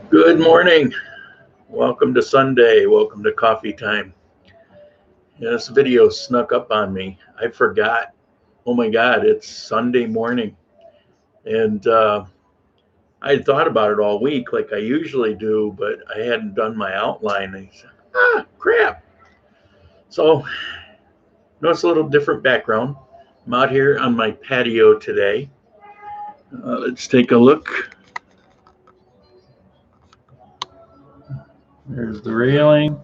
Good morning. Welcome to Sunday. Welcome to coffee time. Yeah, this video snuck up on me. I forgot. Oh my God, it's Sunday morning. And I had thought about it all week like I usually do, but I hadn't done my outline. I said, crap. So, notice a little different background. I'm out here on my patio today. Let's take a look. There's the railing.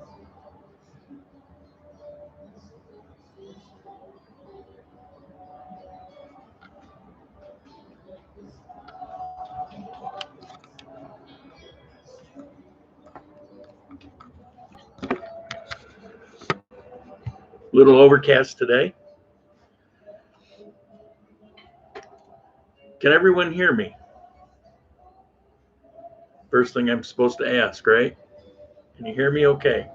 Little overcast today. Can everyone hear me? First thing I'm supposed to ask, right? Can you hear me okay?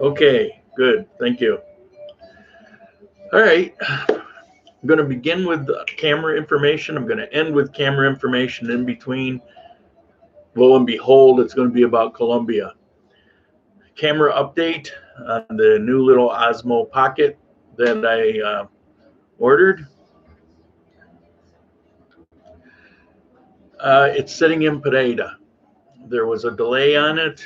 Okay, good. Thank you. All right. I'm going to begin with camera information. I'm going to end with camera information in between. Lo and behold, it's going to be about Colombia. Camera update on the new little Osmo Pocket that I ordered. It's sitting in Pereira. There was a delay on it.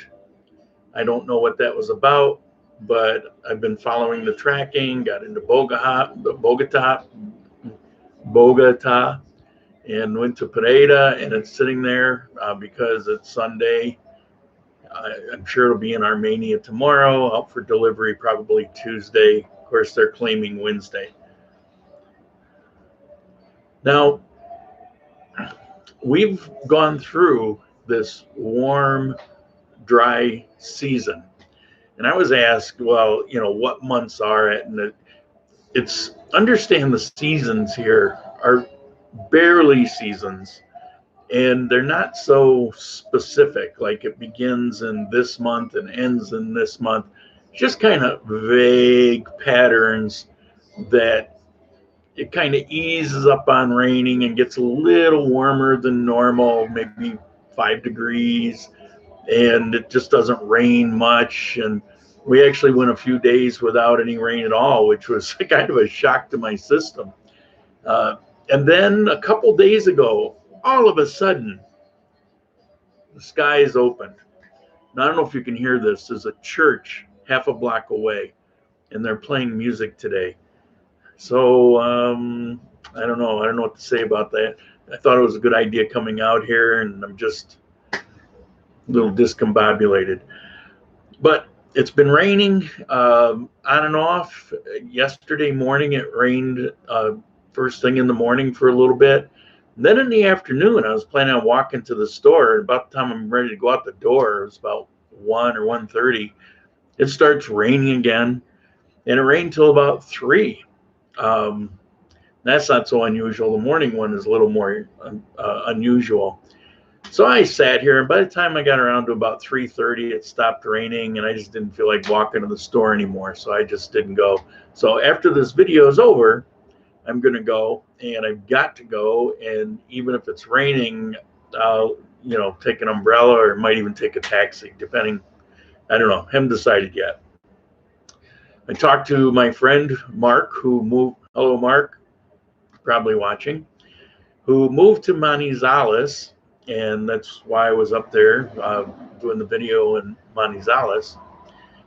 I don't know what that was about, but I've been following the tracking, got into Bogota, and went to Pereira, and it's sitting there because it's Sunday. I'm sure it'll be in Armenia tomorrow, out for delivery probably Tuesday. Of course, they're claiming Wednesday. Now, we've gone through this warm, dry season. And I was asked, well, you know, what months are it? And it's understand the seasons here are barely seasons, and they're not so specific, like it begins in this month and ends in this month. Just kind of vague patterns that it kind of eases up on raining and gets a little warmer than normal, maybe 5 degrees, and it just doesn't rain much. And we actually went a few days without any rain at all, which was kind of a shock to my system. And then a couple days ago, all of a sudden, the skies opened. Now, I don't know if you can hear this. There's a church half a block away, and they're playing music today. So I don't know. I don't know what to say about that. I thought it was a good idea coming out here, and I'm just a little discombobulated. But it's been raining on and off. Yesterday morning, it rained first thing in the morning for a little bit. And then in the afternoon, I was planning on walking to the store. About the time I'm ready to go out the door, it was about 1 or 1:30. It starts raining again, and it rained till about 3. That's not so unusual. The morning one is a little more unusual. So I sat here, and by the time I got around to about 3:30, it stopped raining, and I just didn't feel like walking to the store anymore, so I just didn't go. So after this video is over, I'm going to go, and I've got to go, and even if it's raining, I'll, you know, take an umbrella or might even take a taxi, depending. I don't know. Haven't decided yet. I talked to my friend Mark, who moved. Hello, Mark. Probably watching. Who moved to Manizales, and that's why I was up there doing the video in Manizales.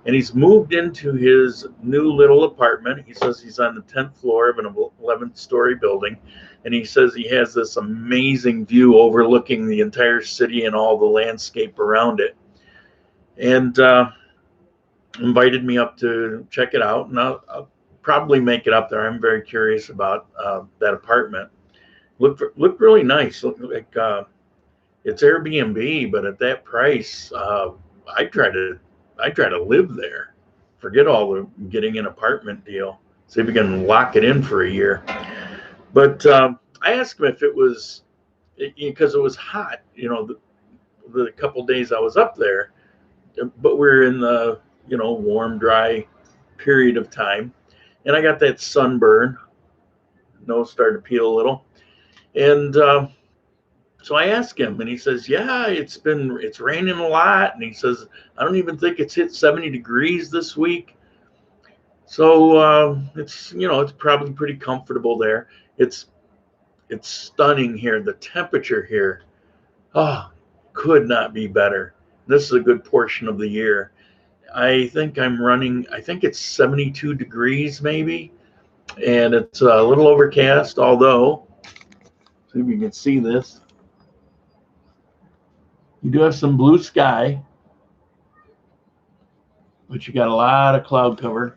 And he's moved into his new little apartment. He says he's on the 10th floor of an 11th story building. And he says he has this amazing view overlooking the entire city and all the landscape around it. And invited me up to check it out. And I'll probably make it up there. I'm very curious about that apartment. Looked really nice. Looked like it's Airbnb, but at that price, I try to live there. Forget all the getting an apartment deal. See if we can lock it in for a year. But I asked him if it was because it was hot. You know, the couple days I was up there, but we're in the, you know, warm, dry period of time. And I got that sunburn, nose started to peel a little. And so I asked him, and he says, yeah, it's raining a lot. And he says, I don't even think it's hit 70 degrees this week. So it's, you know, it's probably pretty comfortable there. It's stunning here. The temperature here, oh, could not be better. This is a good portion of the year. I think I'm running, I think it's 72 degrees maybe, and it's a little overcast, although, see if you can see this. You do have some blue sky, but you got a lot of cloud cover.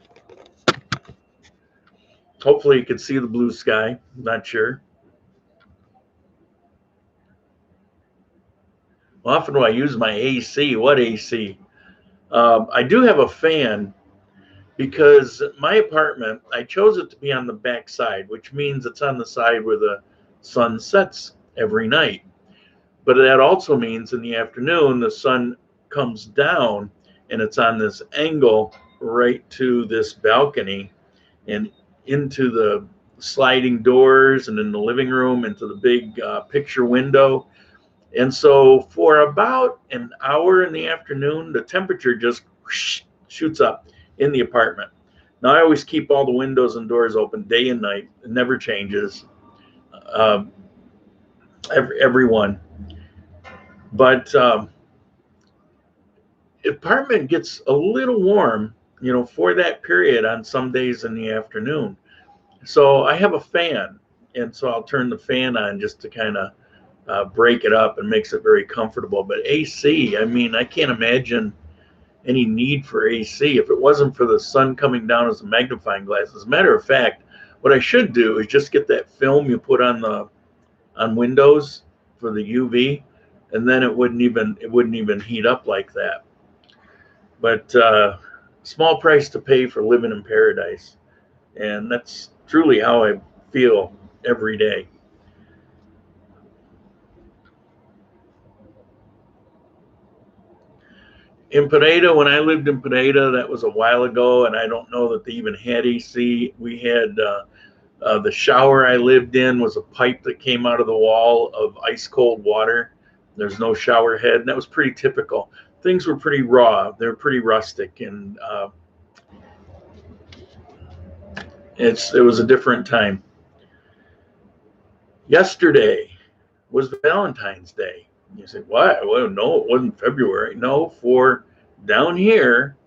Hopefully you can see the blue sky, not sure. Well, often do I use my AC? What AC? I do have a fan because my apartment, I chose it to be on the back side, which means it's on the side where the sun sets every night. But that also means in the afternoon, the sun comes down and it's on this angle right to this balcony and into the sliding doors and in the living room into the big picture window. And so for about an hour in the afternoon, the temperature just shoots up in the apartment. Now I always keep all the windows and doors open day and night. It never changes. Everyone. But apartment gets a little warm, you know, for that period on some days in the afternoon. So I have a fan, and so I'll turn the fan on just to kind of break it up and makes it very comfortable. But AC, I mean, I can't imagine any need for AC if it wasn't for the sun coming down as a magnifying glass. As a matter of fact, what I should do is just get that film you put on windows for the UV, and then it wouldn't even heat up like that. But small price to pay for living in paradise, and that's truly how I feel every day. In Pineda, when I lived in Pineda, that was a while ago, and I don't know that they even had AC. We had the shower I lived in was a pipe that came out of the wall of ice cold water. There's no shower head, and that was pretty typical. Things were pretty raw. They're pretty rustic, and it was a different time. Yesterday was Valentine's Day. You say, why? Well, no, it wasn't February. No, for down here,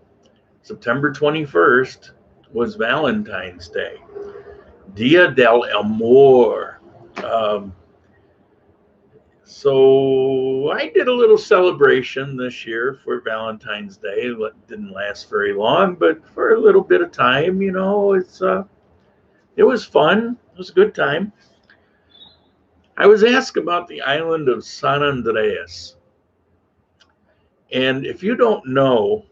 September 21st was Valentine's Day. Dia del Amor. So I did a little celebration this year for Valentine's Day. It didn't last very long, but for a little bit of time, you know, it was fun. It was a good time. I was asked about the island of San Andreas. And if you don't know,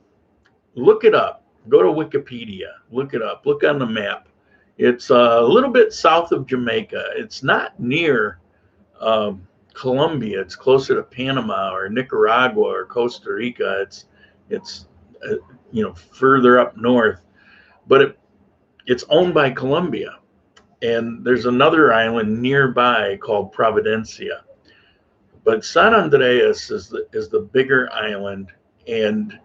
look it up. Go to Wikipedia. Look it up. Look on the map. It's a little bit south of Jamaica. It's not near Colombia. It's closer to Panama or Nicaragua or Costa Rica. It's you know, further up north. But it's owned by Colombia. And there's another island nearby called Providencia. But San Andreas is the bigger island, and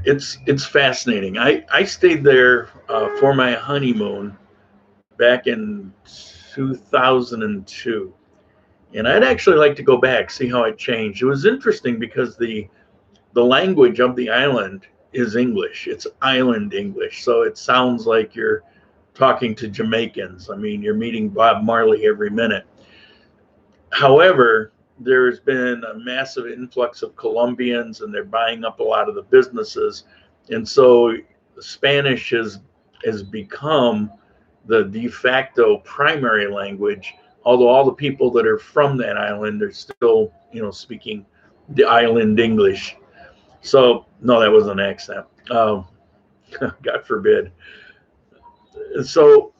it's fascinating. I stayed there for my honeymoon back in 2002, and I'd actually like to go back, see how it changed. It was interesting because the language of the island is English. It's island English, so it sounds like you're talking to Jamaicans. I mean, you're meeting Bob Marley every minute. However, there's been a massive influx of Colombians, and they're buying up a lot of the businesses. And so Spanish has become the de facto primary language, although all the people that are from that island are still, you know, speaking the island English. So, no, that was an accent. God forbid. So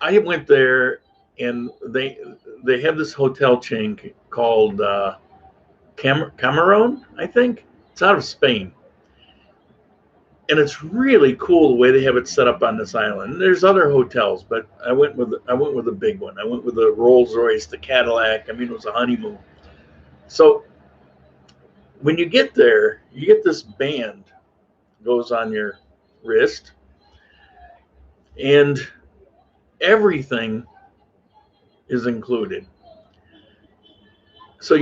I went there, and they have this hotel chain called Cameron, I think. It's out of Spain. And it's really cool the way they have it set up on this island. There's other hotels, but I went with a big one. I went with the Rolls Royce, the Cadillac. I mean, it was a honeymoon. So when you get there, you get this band goes on your wrist, and everything is included. So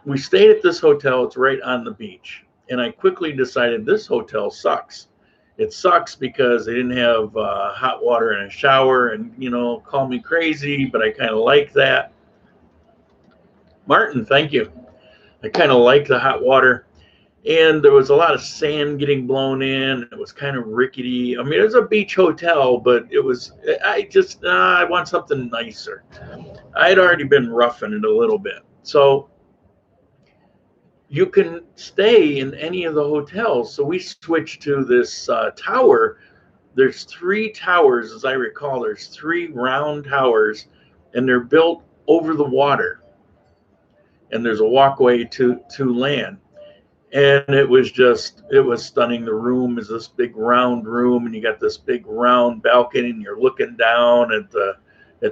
we stayed at this hotel. It's right on the beach. And I quickly decided this hotel sucks. It sucks because they didn't have hot water and a shower, and, you know, call me crazy, but I kind of like that. Martin, thank you. I kind of like the hot water. And there was a lot of sand getting blown in. It was kind of rickety. I mean, it was a beach hotel, but it was, I want something nicer. I had already been roughing it a little bit. So you can stay in any of the hotels. So we switched to this tower. There's 3 towers, as I recall. There's 3 round towers, and they're built over the water. And there's a walkway to land. And it was stunning. The room is this big round room, and you got this big round balcony, and you're looking down at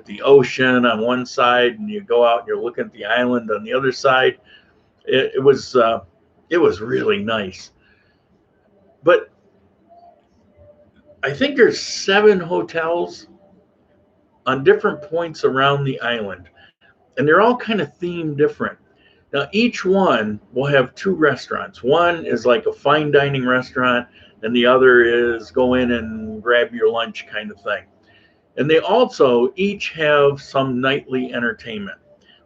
the ocean on one side, and you go out and you're looking at the island on the other side. It was really nice. But I think there's 7 hotels on different points around the island, and they're all kind of themed different. Now, each one will have 2 restaurants. One is like a fine dining restaurant, and the other is go in and grab your lunch kind of thing. And they also each have some nightly entertainment.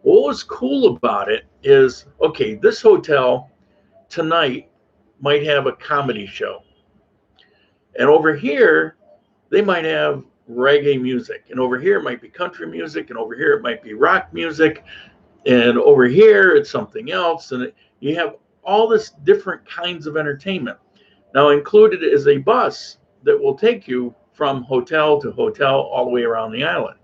What was cool about it is, okay, this hotel tonight might have a comedy show. And over here, they might have reggae music. And over here it might be country music. And over here it might be rock music. And over here it's something else. And you have all this different kinds of entertainment. Now, included is a bus that will take you from hotel to hotel all the way around the island.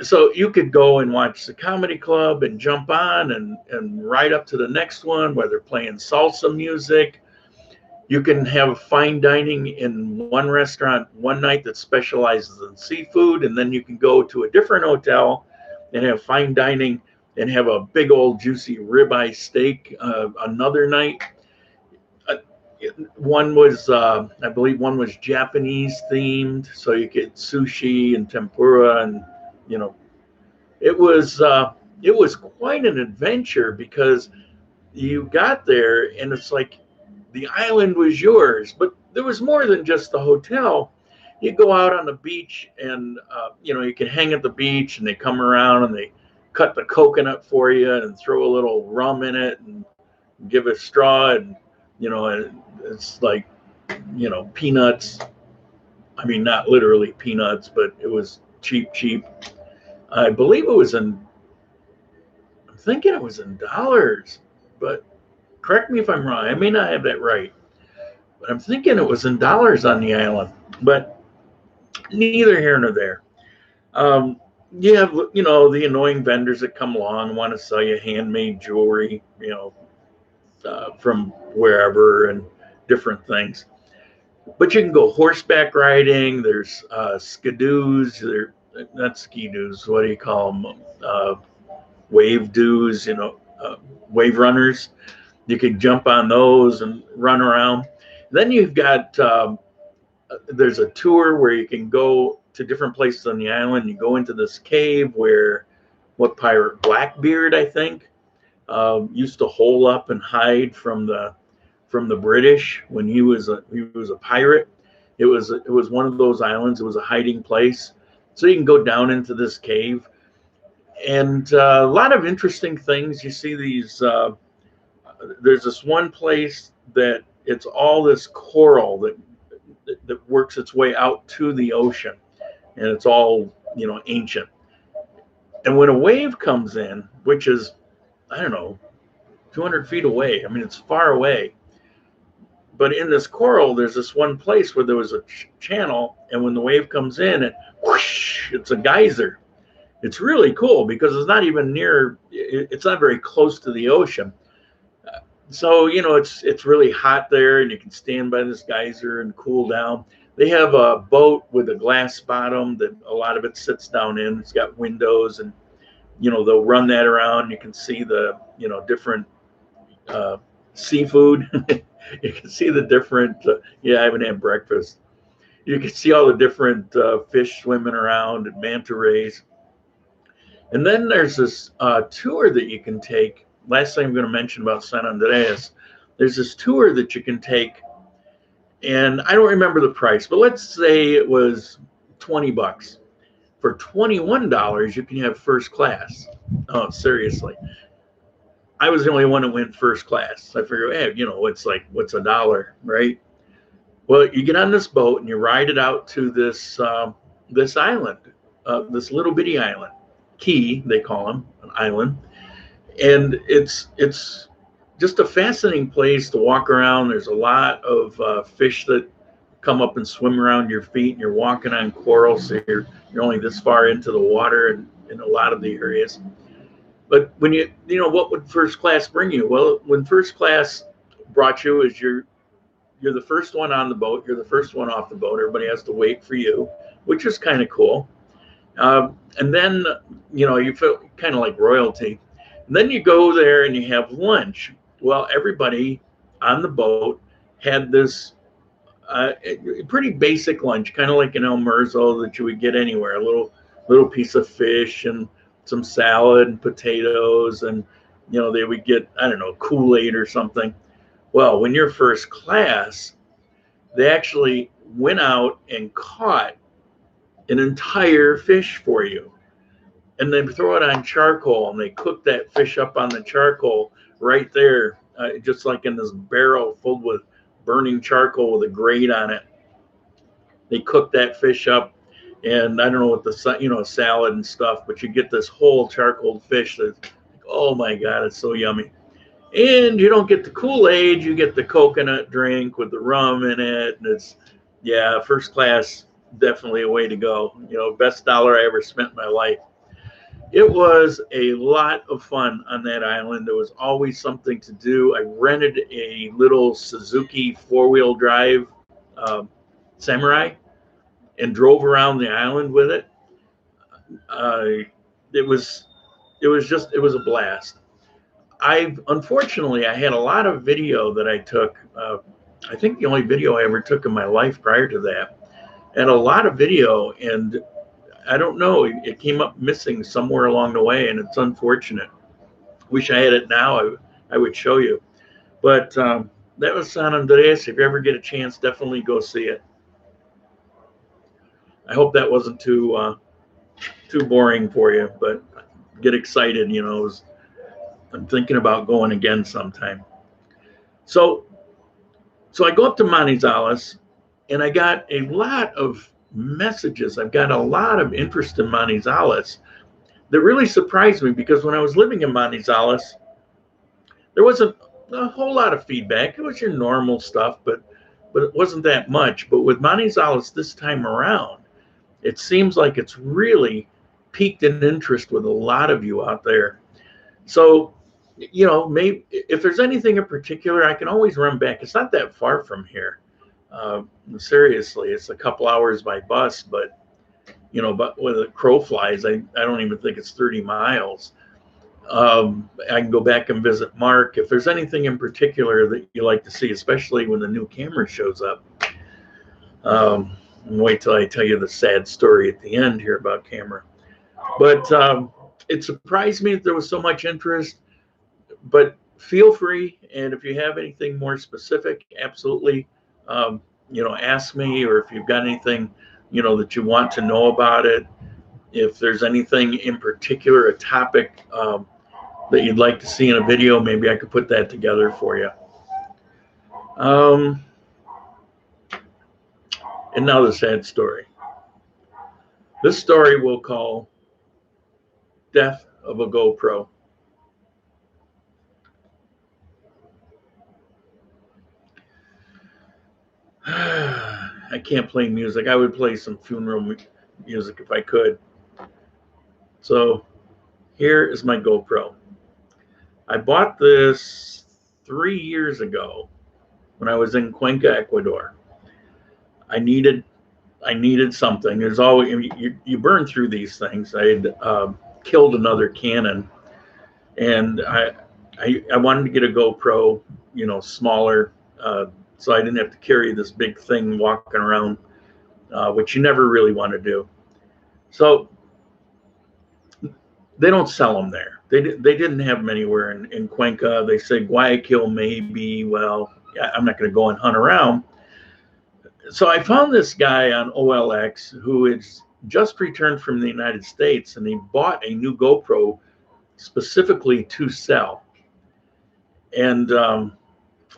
So you could go and watch the comedy club and jump on and ride up to the next one where they're playing salsa music. You can have fine dining in one restaurant one night that specializes in seafood, and then you can go to a different hotel and have fine dining and have a big old juicy ribeye steak another night. One was, I believe one was Japanese themed, so you get sushi and tempura, and, you know, it was quite an adventure because you got there and it's like the island was yours, but there was more than just the hotel. You go out on the beach and, you know, you can hang at the beach, and they come around and they cut the coconut for you and throw a little rum in it and give a straw, and, you know, it's like, you know, peanuts. I mean, not literally peanuts, but it was cheap. I believe I'm thinking it was in dollars, but correct me if I'm wrong. I may not have that right, but I'm thinking it was in dollars on the island, but neither here nor there. You have, you know, the annoying vendors that come along and want to sell you handmade jewelry, you know, from wherever and different things. But you can go horseback riding. There's skidoos. They're not ski-doos. What do you call them? Wave doos, you know, wave runners. You can jump on those and run around. Then you've got, there's a tour where you can go to different places on the island. You go into this cave where what pirate, Blackbeard, I think, used to hole up and hide from the British when he was a pirate. It was one of those islands. It was a hiding place. So you can go down into this cave, and a lot of interesting things. You see these. There's this one place that it's all this coral that works its way out to the ocean, and it's all, you know, ancient. And when a wave comes in, which is, I don't know, 200 feet away. I mean, it's far away. But in this coral, there's this one place where there was a channel, and when the wave comes in, it whoosh, it's a geyser. It's really cool because it's not even near, it's not very close to the ocean. So, you know, it's really hot there, and you can stand by this geyser and cool down. They have a boat with a glass bottom that a lot of it sits down in. It's got windows, and, you know, they'll run that around. You can see the, you know, different seafood. You can see the different, yeah, I haven't had breakfast. You can see all the different fish swimming around and manta rays. And then there's this tour that you can take. Last thing I'm going to mention about San Andreas, there's this tour that you can take, and I don't remember the price, but let's say it was 20 bucks. For $21, you can have first class. Oh, seriously. I was the only one that went first class. I figured, hey, you know, it's like, what's a dollar, right? Well, you get on this boat and you ride it out to this this island, this little bitty island. Key, they call them, an island. And it's just a fascinating place to walk around. There's a lot of fish that come up and swim around your feet, and you're walking on coral, so you're only this far into the water in a lot of the areas. But when you know, what would first class bring you? Well, when first class brought you is you're the first one on the boat, you're the first one off the boat. Everybody has to wait for you, which is kind of cool. And then, you know, you feel kind of like royalty. And then you go there and you have lunch. Well, everybody on the boat had this pretty basic lunch, kind of like an El Merzo that you would get anywhere. A little piece of fish and some salad and potatoes, and, you know, they would get, I don't know, Kool-Aid or something. Well, when you're first class, they actually went out and caught an entire fish for you, and they throw it on charcoal, and they cook that fish up on the charcoal right there, just like in this barrel filled with burning charcoal with a grate on it. They cook that fish up, and I don't know what the, you know, salad and stuff, but you get this whole charcoal fish that's, oh my God, it's so yummy. And you don't get the Kool-Aid, you get the coconut drink with the rum in it. And it's, yeah, first class, definitely a way to go. You know, best dollar I ever spent in my life. It was a lot of fun on that island. There was always something to do. I rented a little Suzuki four-wheel drive Samurai and drove around the island with it. It was a blast. Unfortunately, I had a lot of video that I took. I think the only video I ever took in my life prior to that, and a lot of video, and I don't know, it came up missing somewhere along the way, and it's unfortunate. Wish I had it now. I would show you. But that was San Andreas. If you ever get a chance, definitely go see it. I hope that wasn't too boring for you, but get excited. You know, I'm thinking about going again sometime. So I go up to Manizales, and I got a lot of messages. I've got a lot of interest in Manizales that really surprised me, because when I was living in Manizales, there wasn't a whole lot of feedback. It was your normal stuff, but it wasn't that much. But with Manizales this time around, it seems like it's really piqued an interest with a lot of you out there. So, you know, maybe if there's anything in particular, I can always run back. It's not that far from here. Seriously, it's a couple hours by bus, but, you know, but when the crow flies, I don't even think it's 30 miles. I can go back and visit Mark. If there's anything in particular that you like to see, especially when the new camera shows up. Wait till I tell you the sad story at the end here about camera. But it surprised me that there was so much interest. But feel free, and if you have anything more specific, absolutely, you know, ask me, or if you've got anything, you know, that you want to know about it. If there's anything in particular, a topic that you'd like to see in a video, maybe I could put that together for you. And now the sad story. This story we'll call Death of a GoPro. I can't play music. I would play some funeral music if I could. So here is my GoPro. I bought this 3 years ago when I was in Cuenca, Ecuador. I needed something. There's always, you burn through these things. I had killed another Canon, and I wanted to get a GoPro, you know, smaller, so I didn't have to carry this big thing walking around, which you never really want to do. So they don't sell them there. They didn't have them anywhere in Cuenca. They said Guayaquil maybe. Well, I'm not going to go and hunt around. So I found this guy on OLX who is just returned from the United States, and he bought a new GoPro specifically to sell. And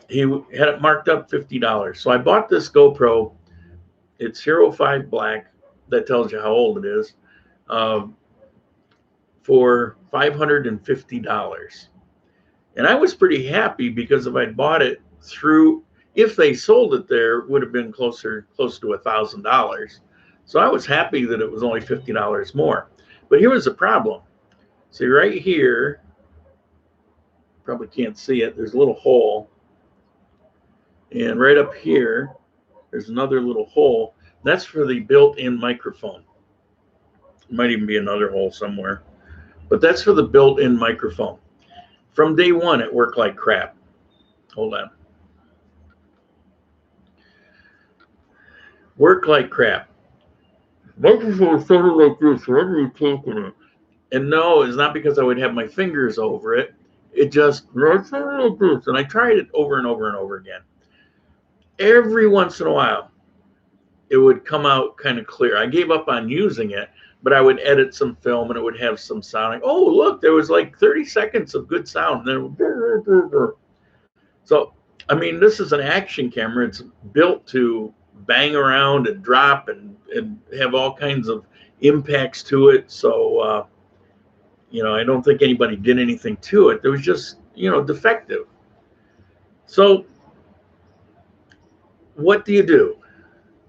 he had it marked up $50. So I bought this GoPro. It's 05 black. That tells you how old it is. For $550. And I was pretty happy because if I'd bought it through, if they sold it there, it would have been close to $1,000. So I was happy that it was only $50 more. But here was the problem. See right here, probably can't see it, there's a little hole. And right up here, there's another little hole. That's for the built-in microphone. Might even be another hole somewhere. But that's for the built-in microphone. From day one, it worked like crap. Hold on. Worked like crap. Microphone sounded like this whenever you talking it. And no, it's not because I would have my fingers over it. It just sounded like this. And I tried it over and over and over again. Every once in a while, it would come out kind of clear. I gave up on using it, but I would edit some film and it would have some sound. Like, oh, look, there was like 30 seconds of good sound. And then, so, I mean, this is an action camera. It's built to bang around and drop and have all kinds of impacts to it. So, you know, I don't think anybody did anything to it. It was just, you know, defective. So what do you do?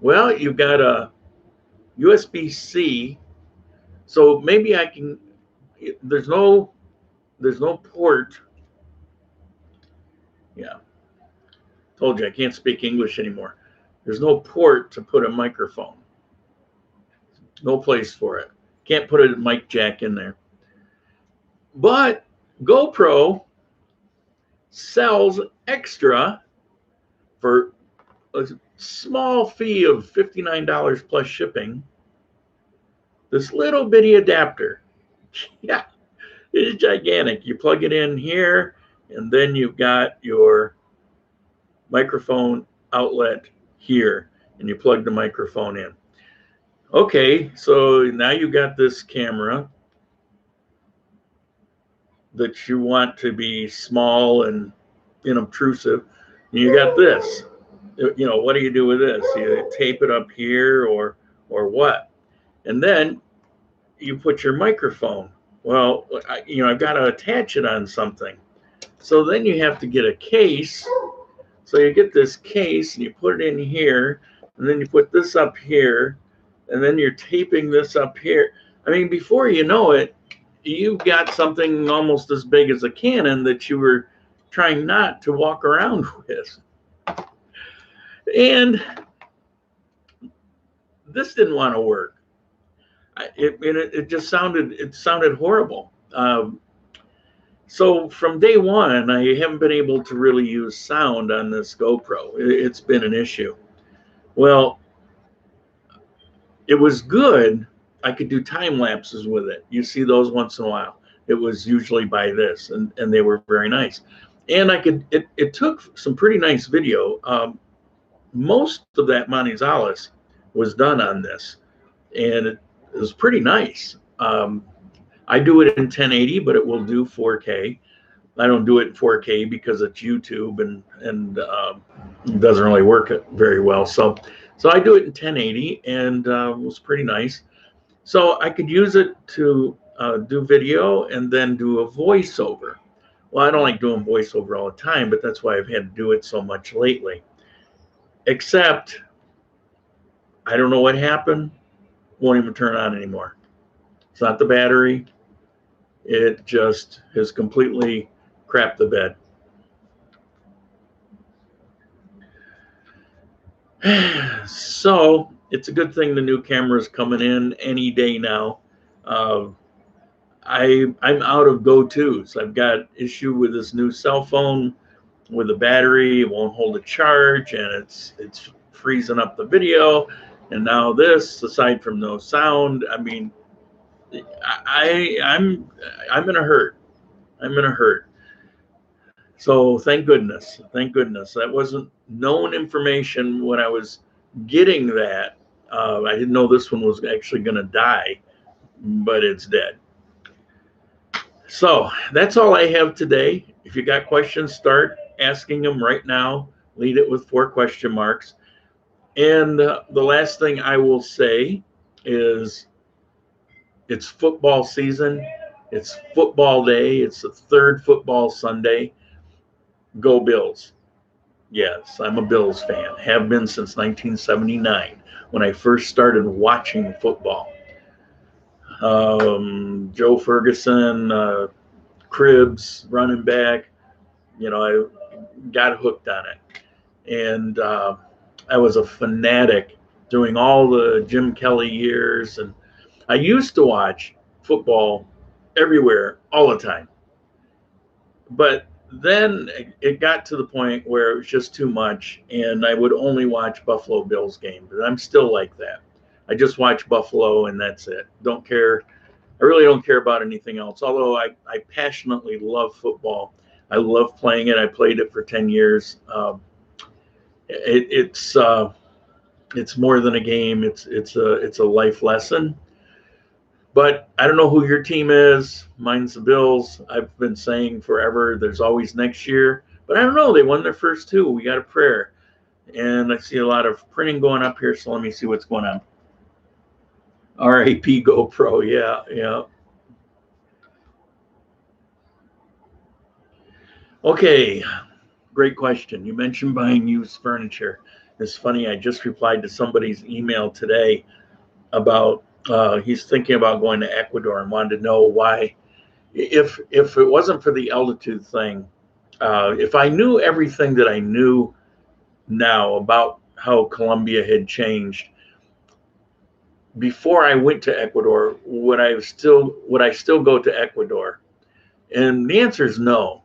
Well, you've got a USB-C. So maybe I can, there's no port. Yeah. Told you I can't speak English anymore. There's no port to put a microphone. No place for it. Can't put a mic jack in there. But GoPro sells extra for a small fee of $59 plus shipping. This little bitty adapter. Yeah, it is gigantic. You plug it in here, and then you've got your microphone outlet here, and you plug the microphone in. Okay, so now you've got this camera that you want to be small and inobtrusive. And you got this. You know, what do you do with this? You tape it up here or what? And then you put your microphone. Well, you know, I've got to attach it on something. So then you have to get a case. So you get this case and you put it in here, and then you put this up here, and then you're taping this up here. I mean, before you know it, you've got something almost as big as a Canon that you were trying not to walk around with. And this didn't want to work. It just sounded horrible. So from day one, I haven't been able to really use sound on this GoPro. It's been an issue. Well, it was good. I could do time lapses with it. You see those once in a while. It was usually by this, and they were very nice. And I could, it took some pretty nice video. Most of that Manizales was done on this, and it was pretty nice. I do it in 1080, but it will do 4K. I don't do it in 4K because it's YouTube and it doesn't really work very well. So I do it in 1080, and it was pretty nice. So I could use it to do video and then do a voiceover. Well, I don't like doing voiceover all the time, but that's why I've had to do it so much lately. Except, I don't know what happened. Won't even turn on anymore. It's not the battery. It just has completely crapped the bed. So it's a good thing the new camera is coming in any day now. I'm out of go-tos. I've got issue with this new cell phone with the battery. It won't hold a charge, and it's freezing up the video. And now this, aside from no sound, I mean, I'm in a hurt. I'm in a hurt. So thank goodness. Thank goodness. That wasn't known information when I was getting that. I didn't know this one was actually going to die, but it's dead. So that's all I have today. If you got questions, start asking them right now. Lead it with 4 question marks. And the last thing I will say is it's football season. It's football day. It's the 3rd football Sunday. Go Bills. Yes, I'm a Bills fan. Have been since 1979 when I first started watching football. Joe Ferguson, Cribbs, running back. You know, I got hooked on it. And I was a fanatic during all the Jim Kelly years. And I used to watch football everywhere, all the time. But then it got to the point where it was just too much, and I would only watch Buffalo Bills games. And I'm still like that. I just watch Buffalo, and that's it. Don't care. I really don't care about anything else. Although I passionately love football. I love playing it. I played it for 10 years. It's more than a game. It's a life lesson. But I don't know who your team is. Mine's the Bills. I've been saying forever there's always next year. But I don't know. They won their first 2. We got a prayer. And I see a lot of printing going up here, so let me see what's going on. RAP GoPro. Yeah. Okay. Great question. You mentioned buying used furniture. It's funny. I just replied to somebody's email today about he's thinking about going to Ecuador and wanted to know why, if it wasn't for the altitude thing, if I knew everything that I knew now about how Colombia had changed before I went to Ecuador, would I still go to Ecuador? And the answer is no.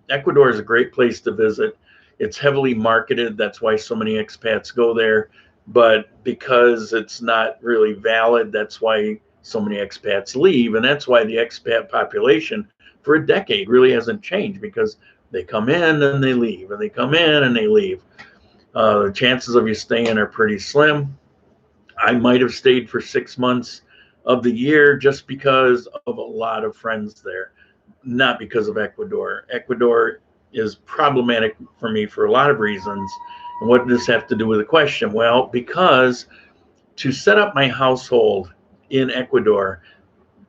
Ecuador is a great place to visit. It's heavily marketed. That's why so many expats go there. But because it's not really valid, that's why so many expats leave. And that's why the expat population for a decade really hasn't changed, because they come in and they leave, and they come in and they leave. The chances of you staying are pretty slim. I might have stayed for 6 months of the year just because of a lot of friends there, not because of Ecuador. Ecuador is problematic for me for a lot of reasons. And what does this have to do with the question? Well, because to set up my household in Ecuador,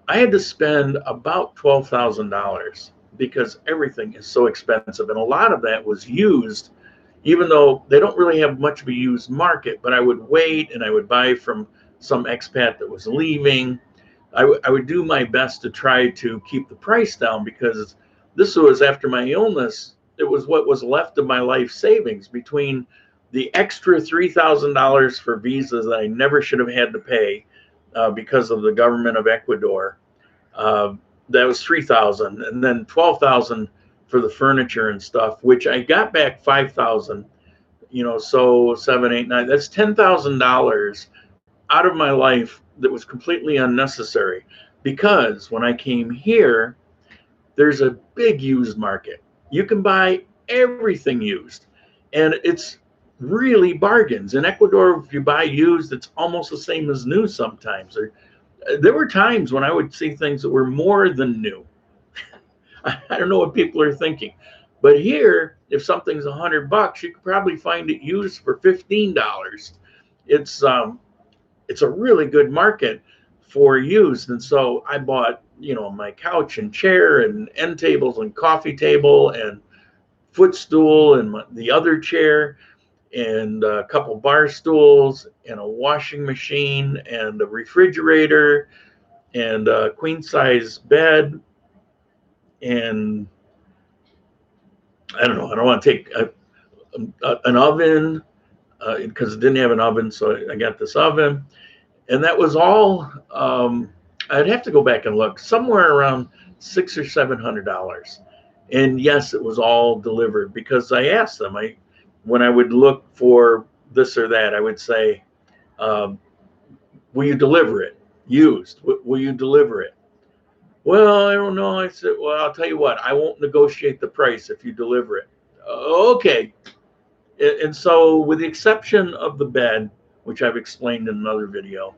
I had to spend about $12,000 because everything is so expensive. And a lot of that was used, even though they don't really have much of a used market. But I would wait and I would buy from some expat that was leaving. I would do my best to try to keep the price down, because this was after my illness. It was what was left of my life savings between the extra $3,000 for visas that I never should have had to pay because of the government of Ecuador. That was $3,000, and then $12,000 for the furniture and stuff, which I got back $5,000. So 7, 8, 9. That's $10,000 out of my life that was completely unnecessary. Because when I came here, there's a big used market. You can buy everything used, and it's really bargains. In Ecuador, if you buy used, it's almost the same as new sometimes. There were times when I would see things that were more than new. I don't know what people are thinking. But here, if something's $100, you could probably find it used for $15. It's a really good market for used. And so I bought, my couch and chair and end tables and coffee table and footstool and the other chair and a couple bar stools and a washing machine and a refrigerator and a queen size bed, and I don't know. I don't want to take an oven because it didn't have an oven, so I got this oven, and that was all. I'd have to go back and look, somewhere around $600 or $700. And yes, it was all delivered because I asked them. When I would look for this or that, I would say, "Will you deliver it used? Will you deliver it?" Well, I don't know. I said, "Well, I'll tell you what. I won't negotiate the price if you deliver it." Okay. And so, with the exception of the bed, which I've explained in another video,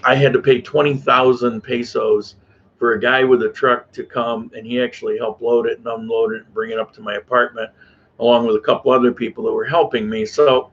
I had to pay 20,000 pesos for a guy with a truck to come, and he actually helped load it and unload it and bring it up to my apartment, along with a couple other people that were helping me. So,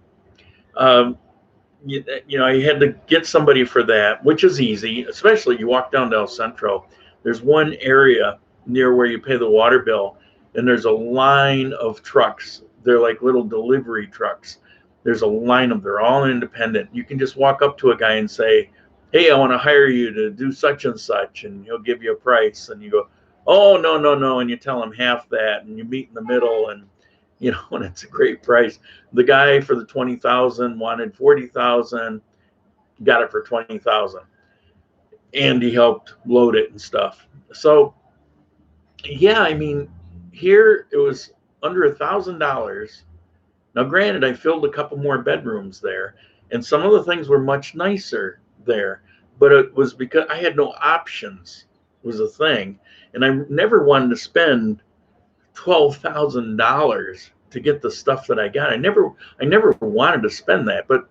you know, I had to get somebody for that, which is easy, especially you walk down to El Centro. There's one area near where you pay the water bill, and there's a line of trucks. They're like little delivery trucks. There's a line of them. They're all independent. You can just walk up to a guy and say, "Hey, I want to hire you to do such and such," and he'll give you a price. And you go, "Oh, no, no, no," and you tell him half that, and you meet in the middle, and you know, and it's a great price. The guy for the 20,000 wanted 40,000, got it for 20,000, and he helped load it and stuff. So, yeah, I mean, here it was under $1,000. Now, granted, I filled a couple more bedrooms there, and some of the things were much nicer there, but it was because I had no options, was a thing, and I never wanted to spend $12,000 to get the stuff that I got. I never wanted to spend that, but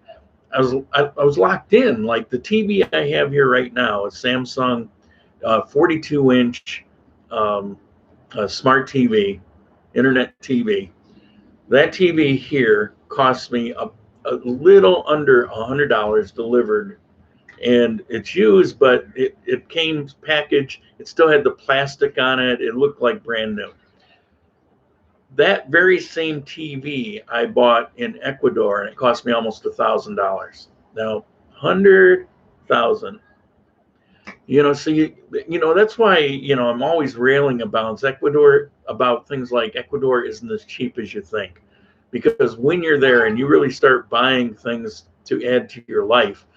I was locked in. Like the TV I have here right now, a Samsung 42-inch smart TV, internet TV. That TV here cost me a little under $100 delivered, and it's used, but it came packaged. It still had the plastic on it. It looked like brand new. That very same TV I bought in Ecuador, and it cost me almost $1,000. Now, 100,000. You know, so you know that's why I'm always railing about Ecuador, about things like Ecuador isn't as cheap as you think, because when you're there and you really start buying things to add to your life,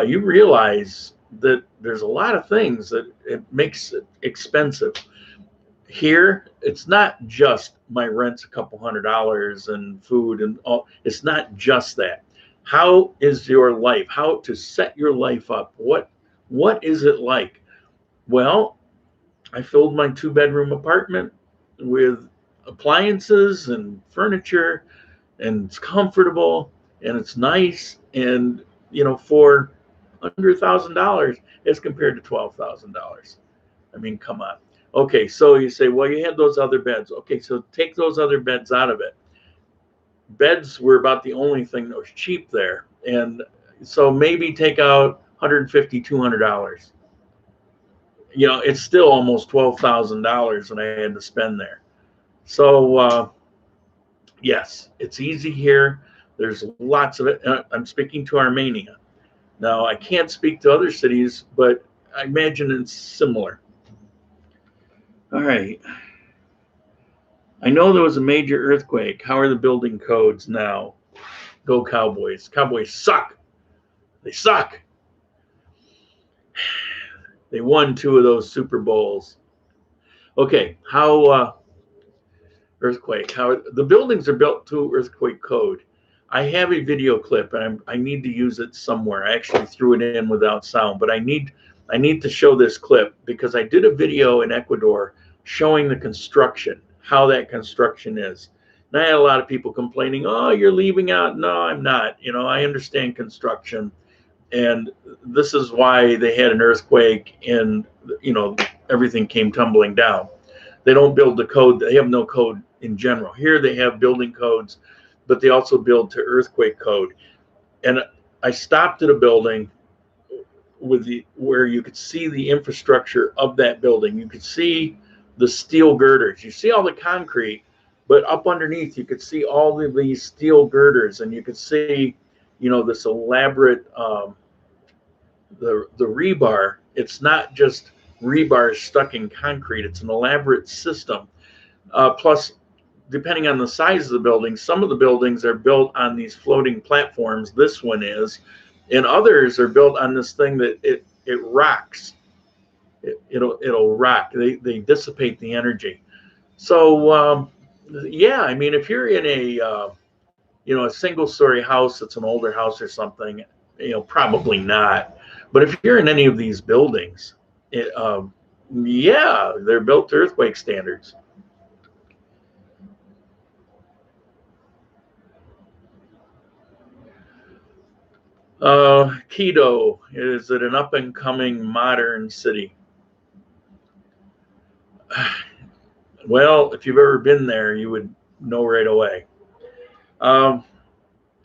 you realize that there's a lot of things that it makes it expensive. Here, it's not just my rent's a couple $100 and food and all. It's not just that. How is your life? How to set your life up? What is it like? Well, I filled my 2-bedroom apartment with appliances and furniture, and it's comfortable and it's nice, and for under $1,000 as compared to $12,000. I mean, come on. Okay, so you say, well, you had those other beds. Okay, so take those other beds out of it. Beds were about the only thing that was cheap there. And so maybe take out $150, $200. It's still almost $12,000 that I had to spend there. So, yes, it's easy here. There's lots of it. I'm speaking to Armenia. Now, I can't speak to other cities, but I imagine it's similar. All right. I know there was a major earthquake. How are the building codes now? Go Cowboys. Cowboys suck. They suck. They won 2 of those Super Bowls. Okay, how earthquake? How the buildings are built to earthquake code. I have a video clip, and I need to use it somewhere. I actually threw it in without sound, but I need to show this clip because I did a video in Ecuador showing the construction, how that construction is. And I had a lot of people complaining, "Oh, you're leaving out." No, I'm not. I understand construction, and this is why they had an earthquake and everything came tumbling down. They don't build the code. They have no code in general. Here they have building codes, but they also build to earthquake code. And I stopped at a building where you could see the infrastructure of that building. You could see the steel girders. You see all the concrete, but up underneath you could see all of these steel girders, and you could see, this elaborate the rebar It's not just rebar stuck in concrete. It's an elaborate system. Plus, depending on the size of the building, some of the buildings are built on these floating platforms. This one is, and others are built on this thing that it rocks. It'll rock. They dissipate the energy. So yeah, I mean, if you're in a a single story house, it's an older house or something, probably not. But if you're in any of these buildings, yeah, they're built to earthquake standards. Quito, is it an up and coming modern city? Well, if you've ever been there, you would know right away.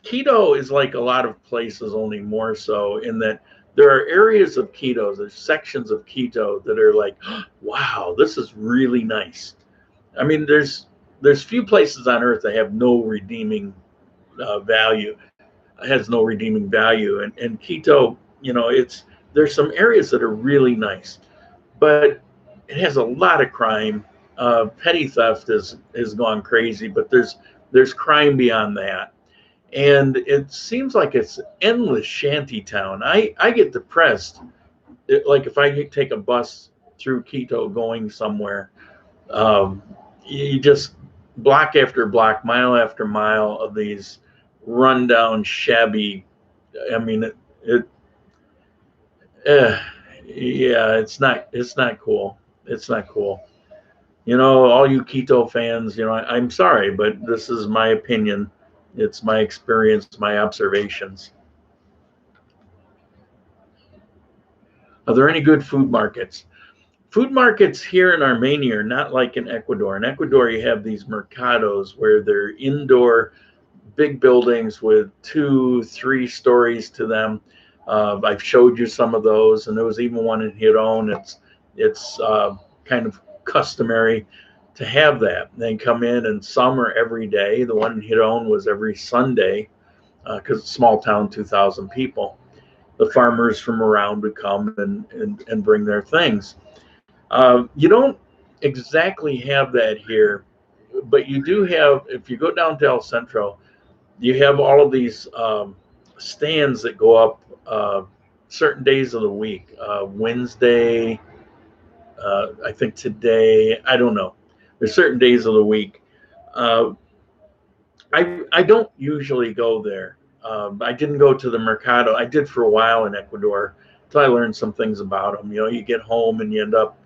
Quito is like a lot of places, only more so in that there are areas of Quito, there's sections of Quito that are like, wow, this is really nice. I mean, there's few places on earth that have no redeeming value. It has no redeeming value, and Quito, there's some areas that are really nice, but it has a lot of crime. Petty theft has gone crazy, but there's crime beyond that. And it seems like it's endless shanty town. I get depressed. Like if I take a bus through Quito going somewhere, you just block after block, mile after mile of these rundown, shabby. I mean, yeah, it's not cool. It's not cool. All you Quito fans, I'm sorry, but this is my opinion. It's my experience, my observations. Are there any good food markets? Food markets here in Armenia are not like in Ecuador. In Ecuador, you have these mercados where they're indoor, big buildings with 2-3 stories to them. I've showed you some of those, and there was even one in Giron. It's kind of customary to have that. They come in, and some are every day. The one in Giron was every Sunday because it's a small town, 2,000 people. The farmers from around would come and bring their things. You don't exactly have that here, but you do have, if you go down to El Centro, you have all of these stands that go up certain days of the week. Wednesday, I think today, I don't know. There's certain days of the week. I don't usually go there. I didn't go to the Mercado. I did for a while in Ecuador until I learned some things about them. You get home and you end up,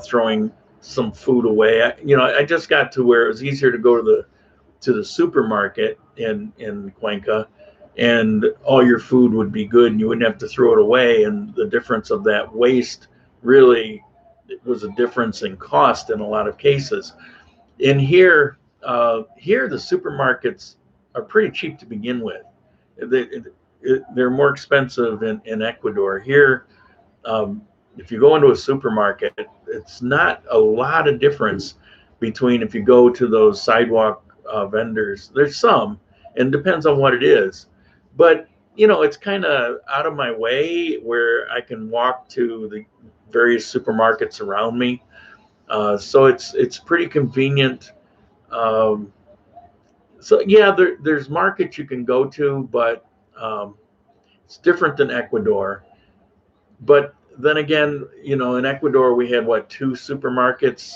throwing some food away. I just got to where it was easier to go to the supermarket in Cuenca, and all your food would be good and you wouldn't have to throw it away. And the difference of that waste really, it was a difference in cost in a lot of cases. In here, the supermarkets are pretty cheap to begin with. They're more expensive in Ecuador. Here, if you go into a supermarket, it's not a lot of difference between if you go to those sidewalk vendors. There's some, and depends on what it is. But, it's kind of out of my way where I can walk to the various supermarkets around me. So it's pretty convenient. So yeah, there's markets you can go to, but it's different than Ecuador. But then again, in Ecuador we had 2 supermarkets,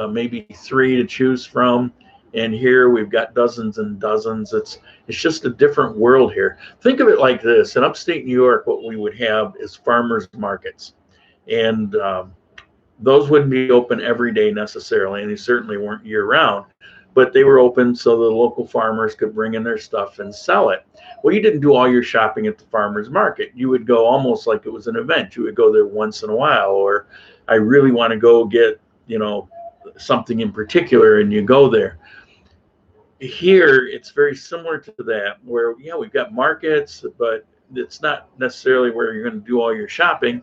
maybe 3 to choose from, and here we've got dozens and dozens. It's just a different world here. Think of it like this: in upstate New York, what we would have is farmers markets, and those wouldn't be open every day necessarily, and they certainly weren't year round, but they were open so the local farmers could bring in their stuff and sell it. Well, you didn't do all your shopping at the farmers market. You would go almost like it was an event. You would go there once in a while, or I really want to go get, something in particular, and you go there. Here, it's very similar to that, where, we've got markets, but it's not necessarily where you're going to do all your shopping.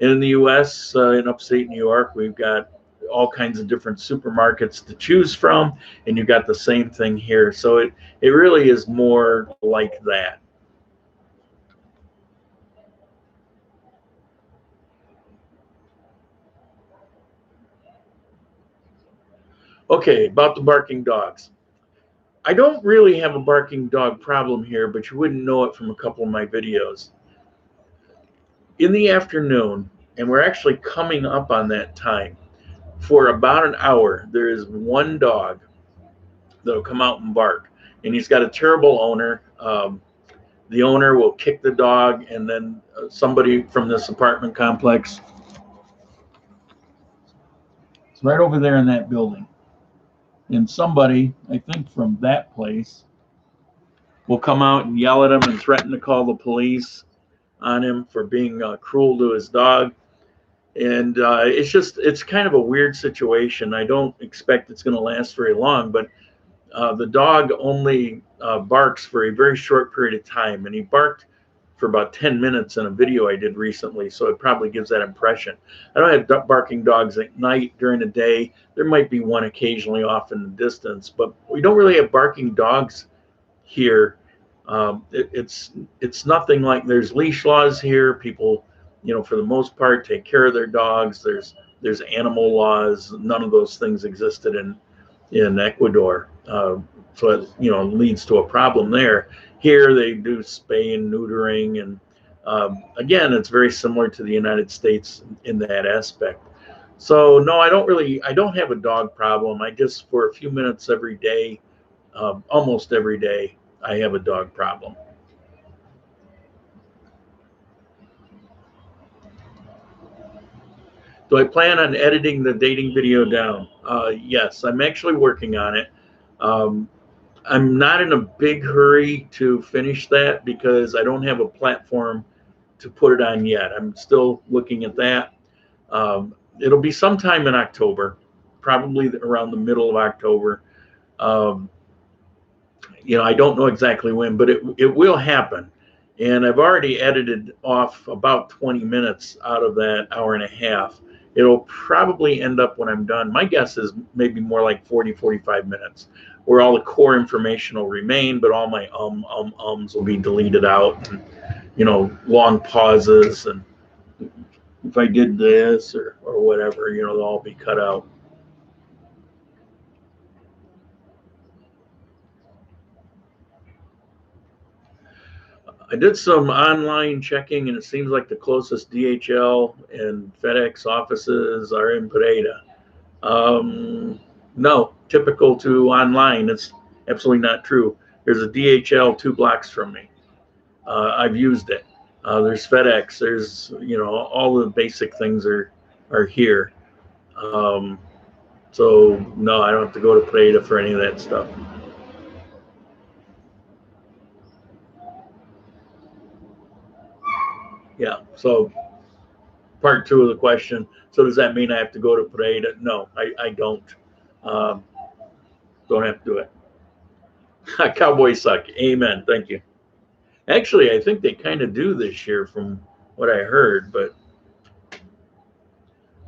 And in the U.S., in upstate New York, we've got all kinds of different supermarkets to choose from, and you've got the same thing here. So it really is more like that. Okay, about the barking dogs. I don't really have a barking dog problem here, but you wouldn't know it from a couple of my videos. In the afternoon, and we're actually coming up on that time, for about an hour, there is one dog that'll come out and bark. And he's got a terrible owner. The owner will kick the dog, and then somebody from this apartment complex, it's right over there in that building. And somebody, I think from that place, will come out and yell at him and threaten to call the police on him for being cruel to his dog. And it's kind of a weird situation. I don't expect it's going to last very long, but the dog only barks for a very short period of time. And he barked for about 10 minutes in a video I did recently, so it probably gives that impression. I don't have barking dogs at night. During the day, there might be one occasionally off in the distance, but we don't really have barking dogs here. It's nothing like, there's leash laws here. People, for the most part, take care of their dogs. There's animal laws. None of those things existed in Ecuador. So it, leads to a problem there. Here they do spay and neutering, and again, it's very similar to the United States in that aspect. So no, I don't have a dog problem. I just, for a few minutes every day, almost every day, I have a dog problem. Do I plan on editing the dating video down? Yes, I'm actually working on it. I'm not in a big hurry to finish that because I don't have a platform to put it on yet. I'm still looking at that. It'll be sometime in October, probably around the middle of October. I don't know exactly when, but it will happen. And I've already edited off about 20 minutes out of that hour and a half. It'll probably end up, when I'm done, my guess is maybe more like 40, 45 minutes, where all the core information will remain, but all my ums will be deleted out, and, long pauses, and if I did this or whatever, they'll all be cut out. I did some online checking, and it seems like the closest DHL and FedEx offices are in Pereira. No, typical to online, it's absolutely not true. There's a DHL 2 blocks from me. I've used it. There's FedEx. There's, all the basic things are here. So no, I don't have to go to Pereira for any of that stuff. Yeah, so part 2 of the question. So does that mean I have to go to Pereira? No, I don't. Don't have to do it. Cowboys suck. Amen. Thank you. Actually, I think they kind of do this year from what I heard, but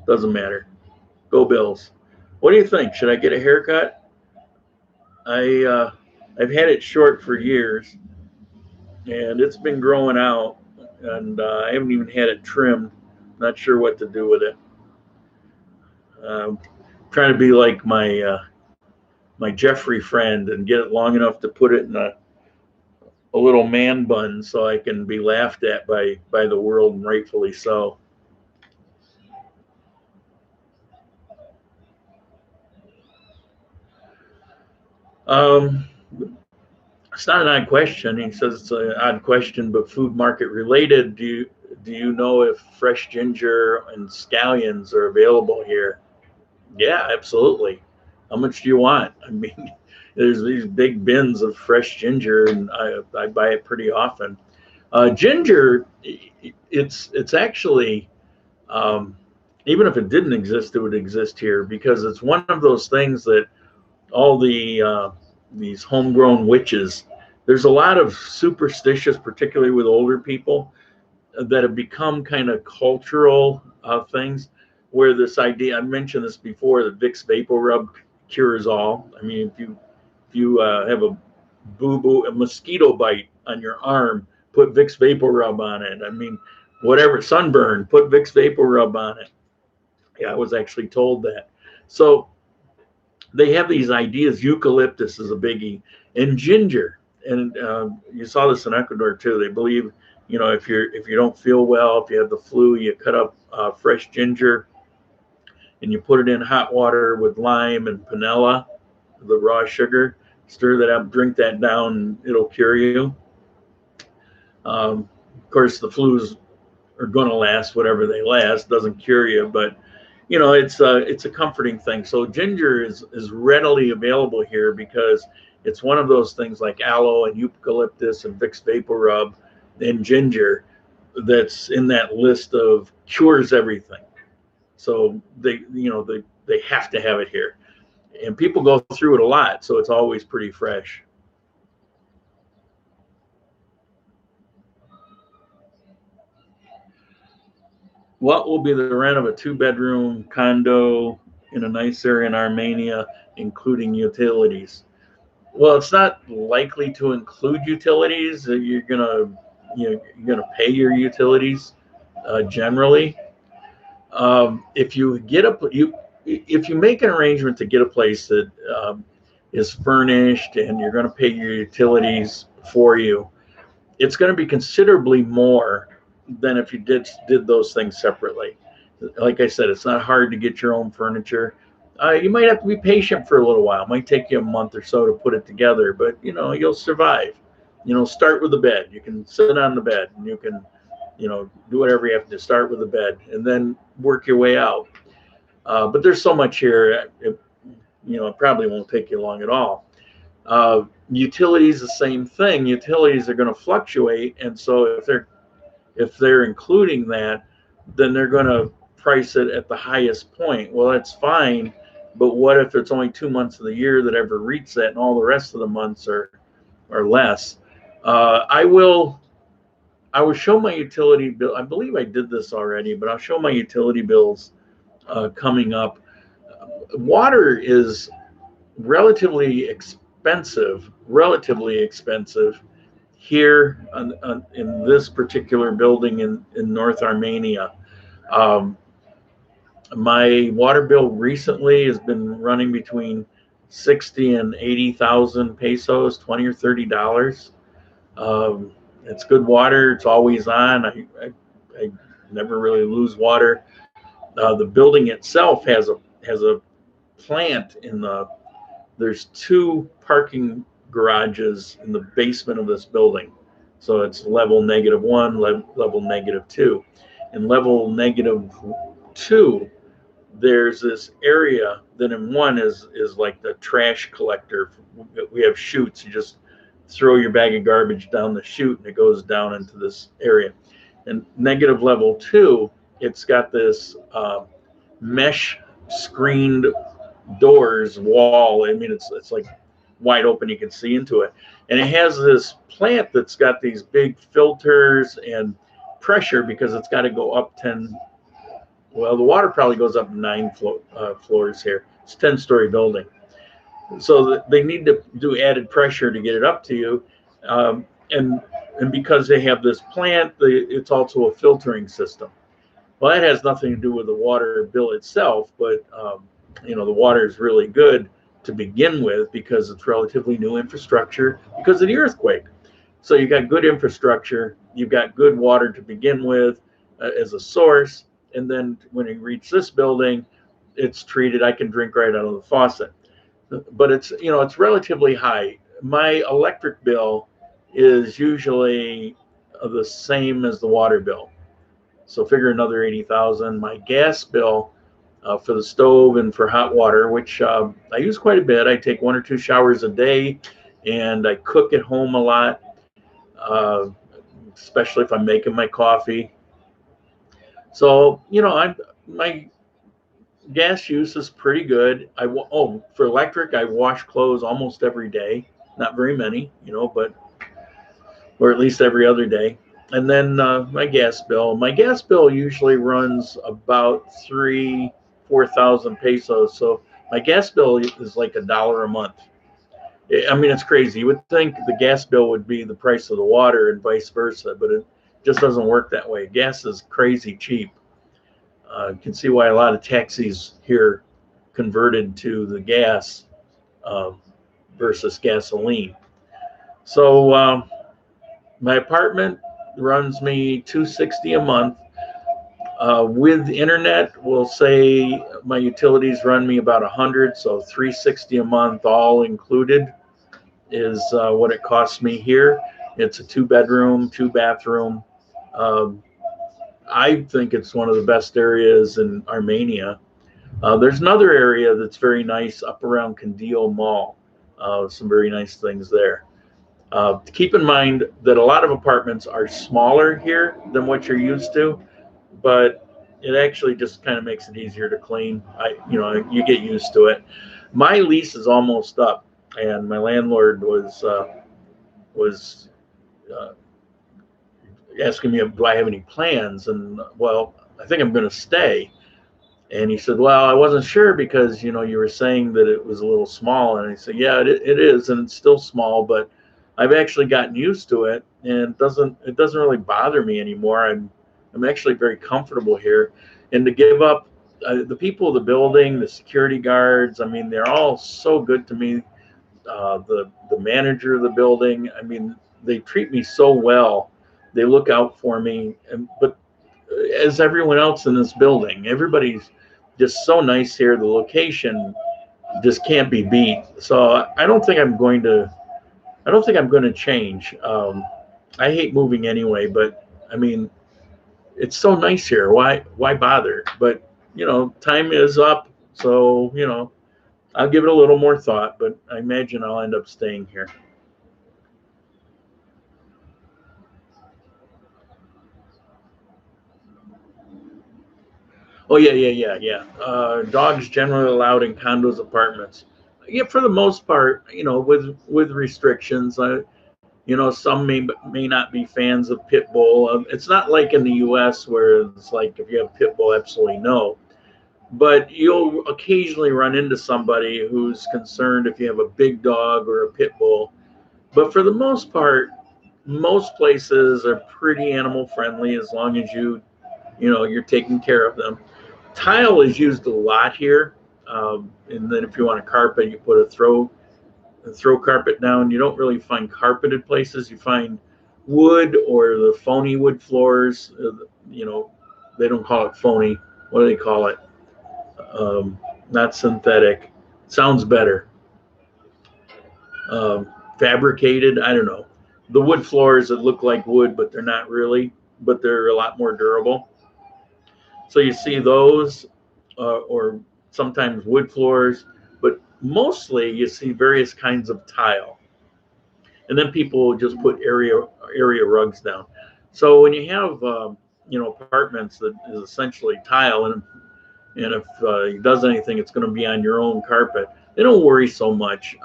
doesn't matter. Go Bills. What do you think? Should I get a haircut? I've had it short for years, and it's been growing out, and I haven't even had it trimmed. Not sure what to do with it. Trying to be like my Jeffrey friend and get it long enough to put it in a little man bun so I can be laughed at by the world, and rightfully so. It's not an odd question. He says it's an odd question, but food market related. Do you know if fresh ginger and scallions are available here? Yeah, absolutely. How much do you want? I mean, there's these big bins of fresh ginger, and I buy it pretty often. Ginger, it's actually, even if it didn't exist, it would exist here because it's one of those things that all these homegrown witches, there's a lot of superstitious, particularly with older people, that have become kind of cultural things, where this idea, I mentioned this before, that Vicks Vapor Rub cures all. I mean, if you have a mosquito bite on your arm, put Vicks Vapor Rub on it. I mean, whatever, sunburn, put Vicks Vapor Rub on it. Yeah, I was actually told that. So they have these ideas. Eucalyptus is a biggie, and ginger. And you saw this in Ecuador too. They believe, you know, if you don't feel well, if you have the flu, you cut up fresh ginger and you put it in hot water with lime and panela, the raw sugar. Stir that up, drink that down, and it'll cure you. Of course, the flus are going to last whatever they last. Doesn't cure you, but you know, it's a comforting thing. So ginger is readily available here because it's one of those things like aloe and eucalyptus and Vicks Vapor Rub and ginger that's in that list of cures everything. So they have to have it here, and people go through it a lot, so it's always pretty fresh. What will be the rent of a 2-bedroom condo in a nice area in Armenia, including utilities? Well, it's not likely to include utilities. You're gonna pay your utilities generally. If you make an arrangement to get a place that is furnished and you're going to pay your utilities for you, it's going to be considerably more than if you did those things separately. Like I said, it's not hard to get your own furniture. You might have to be patient for a little while. It might take you a month or so to put it together, but you know, you'll survive. You know, start with the bed. You can sit on the bed and you can, you know, do whatever you have to. Start with the bed and then work your way out. But there's so much here, it probably won't take you long at all. Utilities, the same thing. Utilities are going to fluctuate, and so if they're including that, then they're going to price it at the highest point. Well, that's fine, but what if it's only 2 months of the year that ever reach that, and all the rest of the months are less? I will show my utility bill. I believe I did this already, but I'll show my utility bills coming up. Water is relatively expensive here in this particular building in North Armenia. My water bill recently has been running between 60 and 80,000 pesos, $20 or $30. It's good water. It's always on. I never really lose water. The building itself has a plant there's 2 parking garages in the basement of this building. So it's level -1, level -2. In level -2, there's this area that in one is like the trash collector. We have chutes. You just throw your bag of garbage down the chute and it goes down into this area. And negative level 2, it's got this mesh screened doors wall. I mean, it's like wide open, you can see into it, and it has this plant that's got these big filters and pressure because it's got to go up 10. Well, the water probably goes up 9 floors here. It's a 10-story building, so they need to do added pressure to get it up to you, and because they have this plant, it's also a filtering system. Well, that has nothing to do with the water bill itself, but the water is really good to begin with because it's relatively new infrastructure because of the earthquake. So you got good infrastructure, you've got good water to begin with as a source, and then when you reach this building, it's treated. I can drink right out of the faucet, but it's relatively high. My electric bill is usually the same as the water bill, so figure another 80,000. My gas bill for the stove and for hot water, which I use quite a bit. I take 1 or 2 showers a day, and I cook at home a lot, especially if I'm making my coffee. So my gas use is pretty good. For electric, I wash clothes almost every day. Not very many, or at least every other day. And then my gas bill usually runs about 4,000 pesos. So my gas bill is like $1 a month. I mean, it's crazy. You would think the gas bill would be the price of the water and vice versa, but it just doesn't work that way. Gas is crazy cheap. You can see why a lot of taxis here converted to the gas versus gasoline. So my apartment runs me $260 a month. With internet, we'll say my utilities run me about 100, so $360 a month, all included, is what it costs me here. It's a 2-bedroom, 2-bathroom. I think it's one of the best areas in Armenia. There's another area that's very nice up around Kandil Mall. Some very nice things there. Keep in mind that a lot of apartments are smaller here than what you're used to, but it actually just kind of makes it easier to clean. You get used to it. My lease is almost up, and my landlord was asking me, do I have any plans? And well, I think I'm going to stay. And he said, well, I wasn't sure because, you were saying that it was a little small. And I said, yeah, it is. And it's still small, but I've actually gotten used to it, and it doesn't really bother me anymore. I'm actually very comfortable here. And to give up the people of the building, the security guards, I mean, they're all so good to me. The manager of the building, I mean, they treat me so well. They look out for me. But as everyone else in this building, everybody's just so nice here. The location just can't be beat. So I don't think I'm going to change. I hate moving anyway, but I mean, it's so nice here. Why bother? But time is up, so I'll give it a little more thought, but I imagine I'll end up staying here. Oh yeah. Dogs generally allowed in condos, apartments. Yeah, for the most part, with restrictions. Some may not be fans of pit bull. It's not like in the U.S. where it's like if you have pit bull, absolutely no. But you'll occasionally run into somebody who's concerned if you have a big dog or a pit bull. But for the most part, most places are pretty animal friendly as long as you're taking care of them. Tile is used a lot here, and then if you want a carpet, you put a throw carpet down. You don't really find carpeted places. You find wood or the phony wood floors. They don't call it phony. What do they call it? Not synthetic. Sounds better. Fabricated. I don't know. The wood floors that look like wood, but they're not really. But they're a lot more durable. So you see those, or sometimes wood floors, but mostly you see various kinds of tile. And then people just put area rugs down. So when you have apartments that is essentially tile, and if it does anything, it's going to be on your own carpet. They don't worry so much.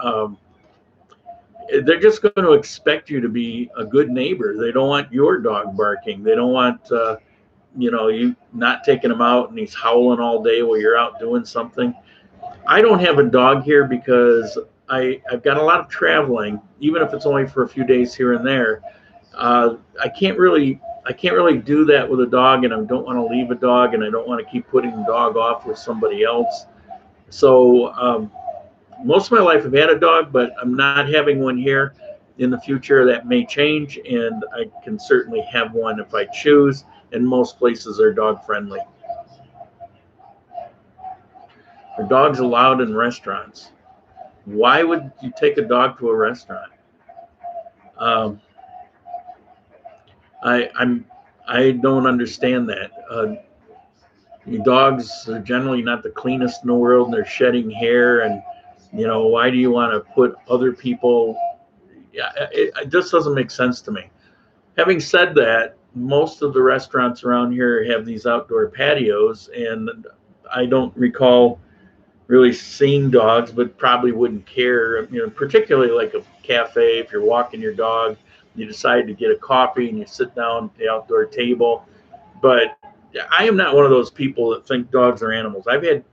They're just going to expect you to be a good neighbor. They don't want your dog barking. They don't want you not taking him out and he's howling all day while you're out doing something. I don't have a dog here because I've got a lot of traveling, even if it's only for a few days here and there. I can't really do that with a dog, and I don't want to leave a dog, and I don't want to keep putting the dog off with somebody else. So most of my life I've had a dog, but I'm not having one here. In the future, that may change, and I can certainly have one if I choose. And most places are dog friendly. Are dogs allowed in restaurants? Why would you take a dog to a restaurant? I don't understand that. Dogs are generally not the cleanest in the world, and they're shedding hair. And why do you want to put other people? Yeah, it just doesn't make sense to me. Having said that, most of the restaurants around here have these outdoor patios, and I don't recall really seeing dogs, but probably wouldn't care. Particularly like a cafe, if you're walking your dog, you decide to get a coffee and you sit down at the outdoor table. But I am not one of those people that think dogs are animals. I've had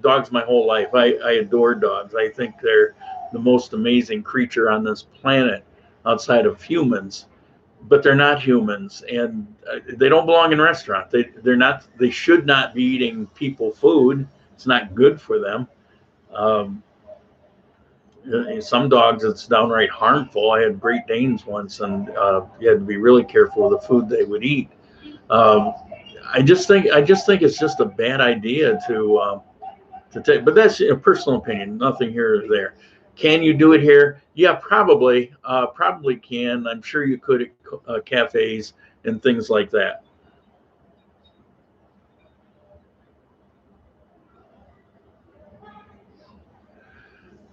dogs my whole life. I adore dogs. I think they're the most amazing creature on this planet outside of humans. But they're not humans, and they don't belong in restaurants. They should not be eating people food. It's not good for them. Um, some dogs, it's downright harmful. I had Great Danes once, and you had to be really careful with the food they would eat. Um, I just think it's just a bad idea to take. But that's a personal opinion. Nothing here or there. Can you do it here? Yeah, probably. Probably can. I'm sure you could at cafes and things like that.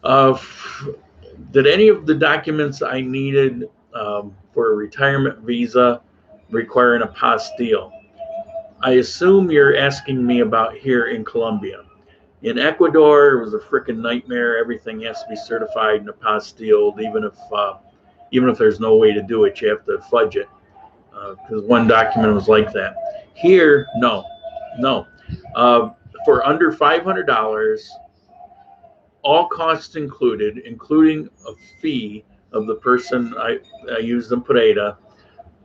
Uh, did any of the documents I needed for a retirement visa require an apostille? I assume you're asking me about here in Colombia. In Ecuador, it was a freaking nightmare. Everything has to be certified and apostilled, even if there's no way to do it, you have to fudge it. Because one document was like that. Here, no, no. For under $500, all costs included, including a fee of the person I used in Pereira,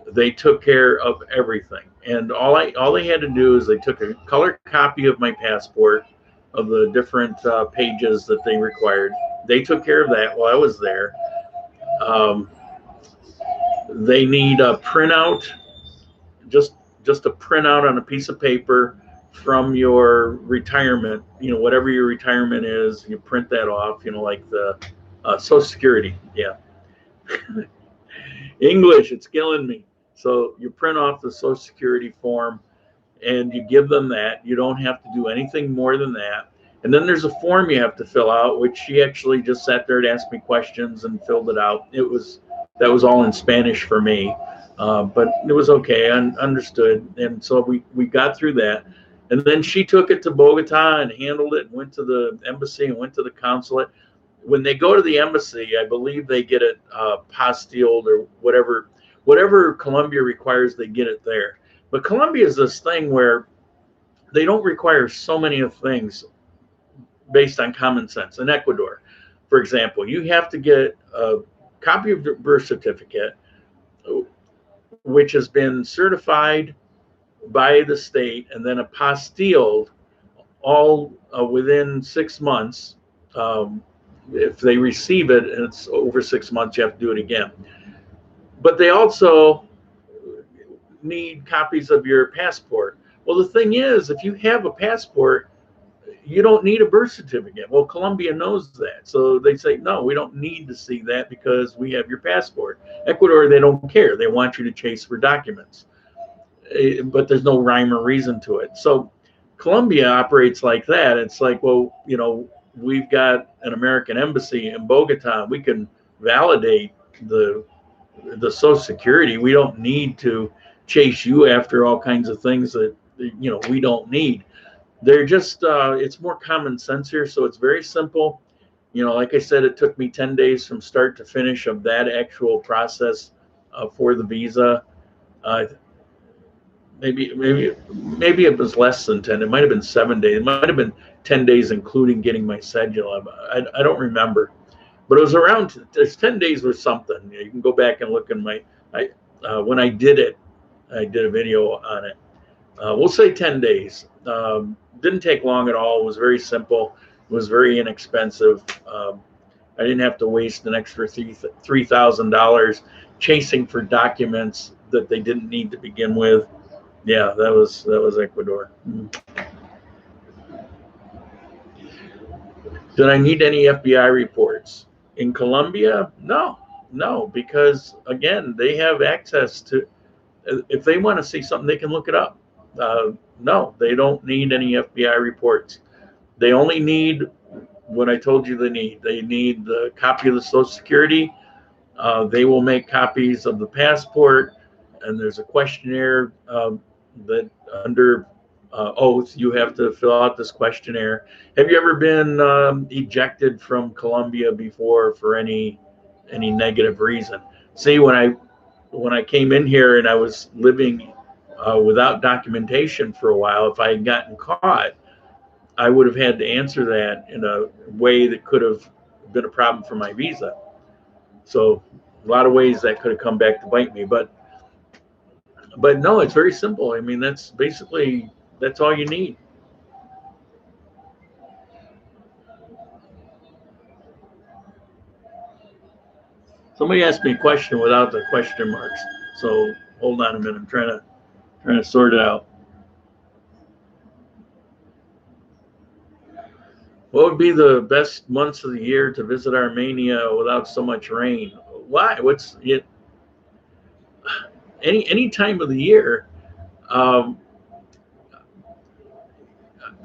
they took care of everything. And all they had to do is they took a color copy of my passport, of the different pages that they required. They took care of that while I was there. Um, they need a printout, just a printout on a piece of paper from your retirement. Whatever your retirement is, you print that off. Like the Social Security. Yeah, English, it's killing me. So you print off the Social Security form and you give them that. You don't have to do anything more than that. And then there's a form you have to fill out, which she actually just sat there and asked me questions and filled it out. That was all in Spanish for me, but it was okay. I understood, and so we got through that. And then she took it to Bogota and handled it, and went to the embassy and went to the consulate. When they go to the embassy, I believe they get it postilled or whatever Colombia requires, they get it there. But Colombia is this thing where they don't require so many of things based on common sense. In Ecuador, for example, you have to get a copy of the birth certificate, which has been certified by the state, and then apostilled all within 6 months. If they receive it and it's over 6 months, you have to do it again. But they also need copies of your passport. Well, the thing is, if you have a passport, you don't need a birth certificate. Well, Colombia knows that. So they say, no, we don't need to see that because we have your passport. Ecuador, they don't care. They want you to chase for documents. But there's no rhyme or reason to it. So Colombia operates like that. It's like, well, we've got an American embassy in Bogota. We can validate the Social Security. We don't need to chase you after all kinds of things that we don't need. They're just it's more common sense here, so it's very simple. Like I said, it took me 10 days from start to finish of that actual process for the visa. Maybe it was less than 10. It might have been 7 days. It might have been 10 days including getting my cedula. I don't remember, but it was around. It's 10 days or something. You can go back and look in my. When I did it, I did a video on it. We'll say 10 days. Didn't take long at all. It was very simple. It was very inexpensive. I didn't have to waste an extra $3,000 chasing for documents that they didn't need to begin with. Yeah, that was Ecuador. Did I need any FBI reports? In Colombia? No, because again, they have access to, if they want to see something, they can look it up. No, they don't need any FBI reports. They only need what I told you they need. They need the copy of the Social Security. They will make copies of the passport, and there's a questionnaire that under oath you have to fill out this questionnaire. Have you ever been ejected from Colombia before for any negative reason? See, when I came in here and I was living without documentation for a while, if I had gotten caught, I would have had to answer that in a way that could have been a problem for my visa. So a lot of ways that could have come back to bite me, but no, it's very simple. I mean, that's all you need. Somebody asked me a question without the question marks. So hold on a minute. I'm trying to sort it out. What would be the best months of the year to visit Armenia without so much rain? Why? What's it? Any time of the year. Um,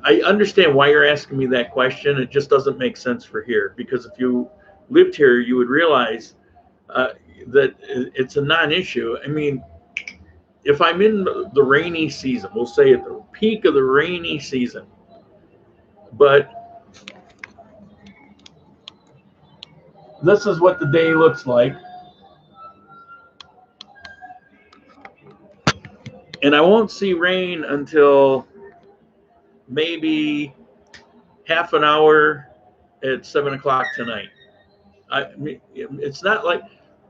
I understand why you're asking me that question. It just doesn't make sense for here, because if you lived here, you would realize that it's a non-issue. I mean, if I'm in the rainy season, we'll say at the peak of the rainy season, but this is what the day looks like. And I won't see rain until maybe half an hour at 7 o'clock tonight. It's not like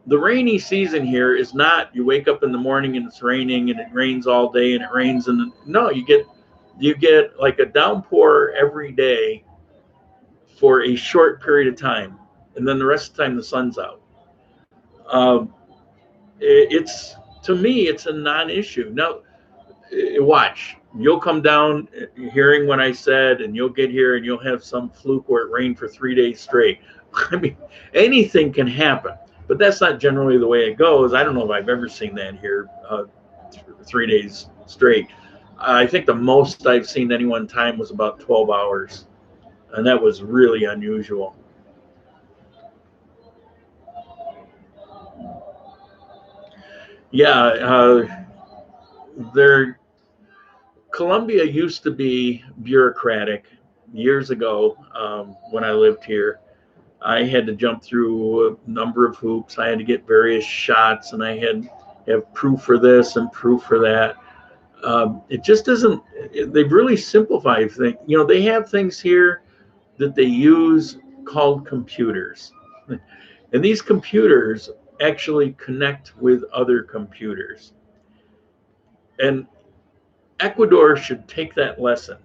the rainy season here is not you wake up in the morning and it's raining and it rains all day and it rains and no, you get like a downpour every day for a short period of time, and then the rest of the time the sun's out. It's to me it's a non-issue. Now watch, you'll come down hearing what I said, and you'll get here and you'll have some fluke where it rained for 3 days straight. I mean, anything can happen, but that's not generally the way it goes. I don't know if I've ever seen that here 3 days straight. I think the most I've seen any one time was about 12 hours, and that was really unusual. Yeah, Colombia used to be bureaucratic years ago. When I lived here, I had to jump through a number of hoops. I had to get various shots, and I had to have proof for this and proof for that. It just doesn't. They've really simplified things. You know, they have things here that they use called computers, and these computers actually connect with other computers. And Ecuador should take that lesson.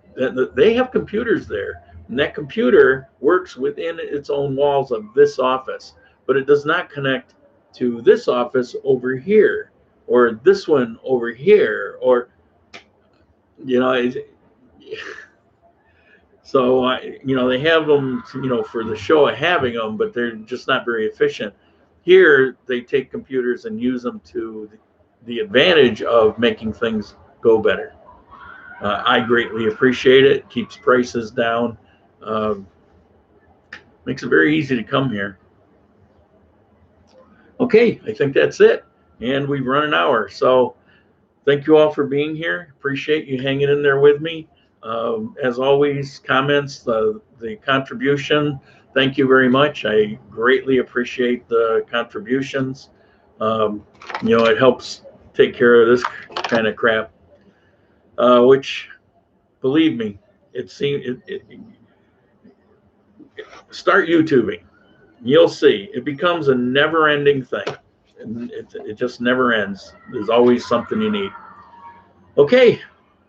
They have computers there, and that computer works within its own walls of this office, but it does not connect to this office over here, or this one over here, or, you know, so, you know, they have them, you know, for the show of having them, but they're just not very efficient. Here, they take computers and use them to the advantage of making things go better. I greatly appreciate it. Keeps prices down. Makes it very easy to come here. Okay, I think that's it. And we've run an hour. So thank you all for being here. Appreciate you hanging in there with me. As always, comments, the contribution, thank you very much. I greatly appreciate the contributions. You know, it helps take care of this kind of crap, which, believe me, it seems start YouTubing. You'll see it becomes a never-ending thing. It just never ends. There's always something you need. Okay,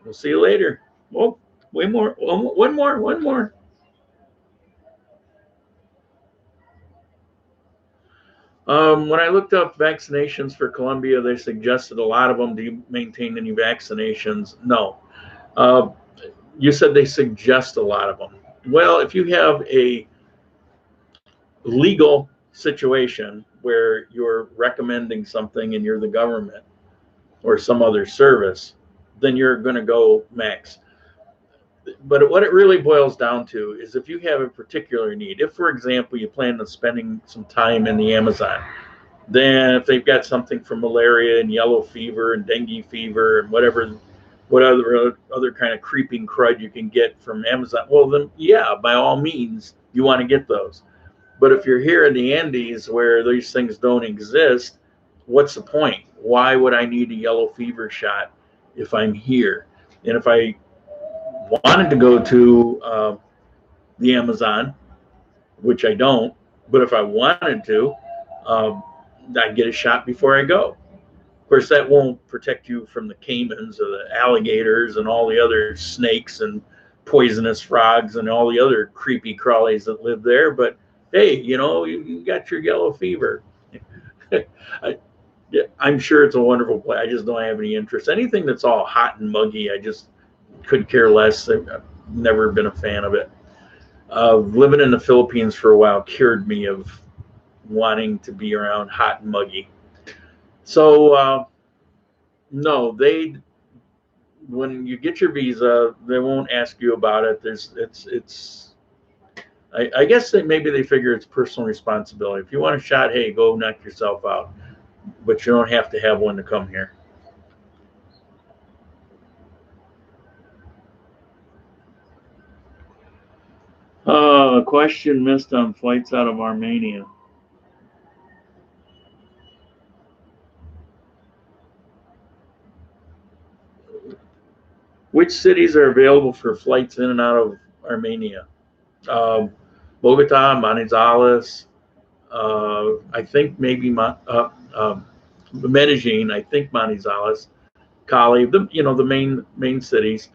we'll see you later. Oh, way more. One more. When I looked up vaccinations for Colombia, they suggested a lot of them. Do you maintain any vaccinations? No. You said they suggest a lot of them. Well, if you have a legal situation where you're recommending something and you're the government or some other service, then you're going to go max. But what it really boils down to is if you have a particular need, if, for example, you plan on spending some time in the Amazon, then if they've got something for malaria and yellow fever and dengue fever and what other kind of creeping crud you can get from Amazon, well, then, yeah, by all means, you want to get those. But if you're here in the Andes where these things don't exist, what's the point? Why would I need a yellow fever shot if I'm here? And if I wanted to go to the Amazon, which I don't, but if I wanted to, I'd get a shot before I go. Of course, that won't protect you from the caimans or the alligators and all the other snakes and poisonous frogs and all the other creepy crawlies that live there. But hey, you know, you got your yellow fever. I'm sure it's a wonderful place. I just don't have any interest. Anything that's all hot and muggy, I just could care less. I've never been a fan of it. Living in the Philippines for a while cured me of wanting to be around hot and muggy. So no, when you get your visa, they won't ask you about it. I guess maybe they figure it's personal responsibility. If you want a shot, hey, go knock yourself out, but you don't have to have one to come here. A question missed on flights out of Armenia. Which cities are available for flights in and out of Armenia? Bogota, Manizales, I think maybe Medellin, I think Manizales, Cali, the main cities.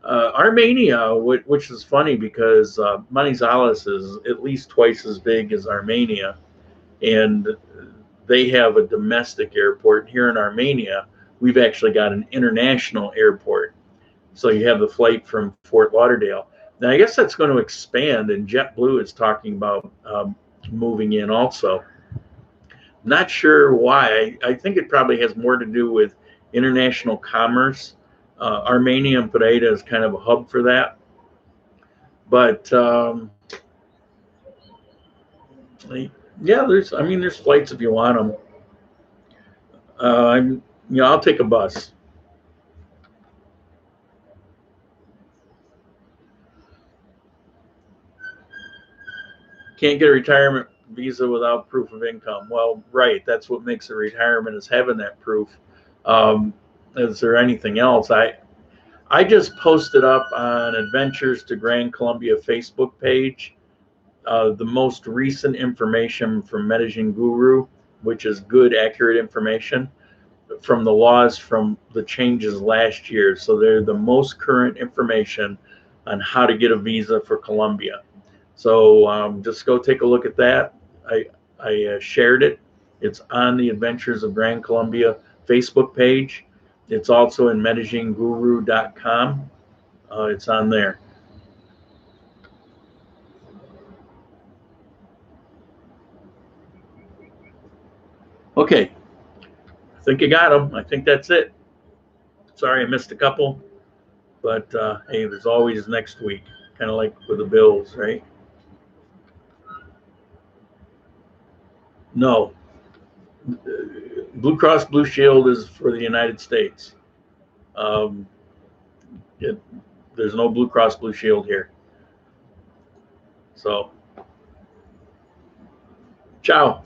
Armenia, which is funny because Manizales is at least twice as big as Armenia, and they have a domestic airport. Here in Armenia, we've actually got an international airport. So you have the flight from Fort Lauderdale. Now, I guess that's going to expand, and JetBlue is talking about moving in also. Not sure why. I think it probably has more to do with international commerce. Armenia and Breda is kind of a hub for that. But yeah, there's flights if you want them. I'll take a bus. Can't get a retirement visa without proof of income. Well, right. That's what makes a retirement, is having that proof. Is there anything else? I just posted up on Adventures to Grand Colombia Facebook page the most recent information from Medellin Guru, which is good, accurate information from the laws from the changes last year. So they're the most current information on how to get a visa for Colombia. So just go take a look at that. I shared it. It's on the Adventures of Grand Colombia Facebook page. It's also in MedellinGuru.com. It's on there. Okay, I think you got them. I think that's it. Sorry I missed a couple, but hey, there's always next week, kind of like with the Bills, right? No, Blue Cross Blue Shield is for the United States. Um, there's no Blue Cross Blue Shield here. So, ciao.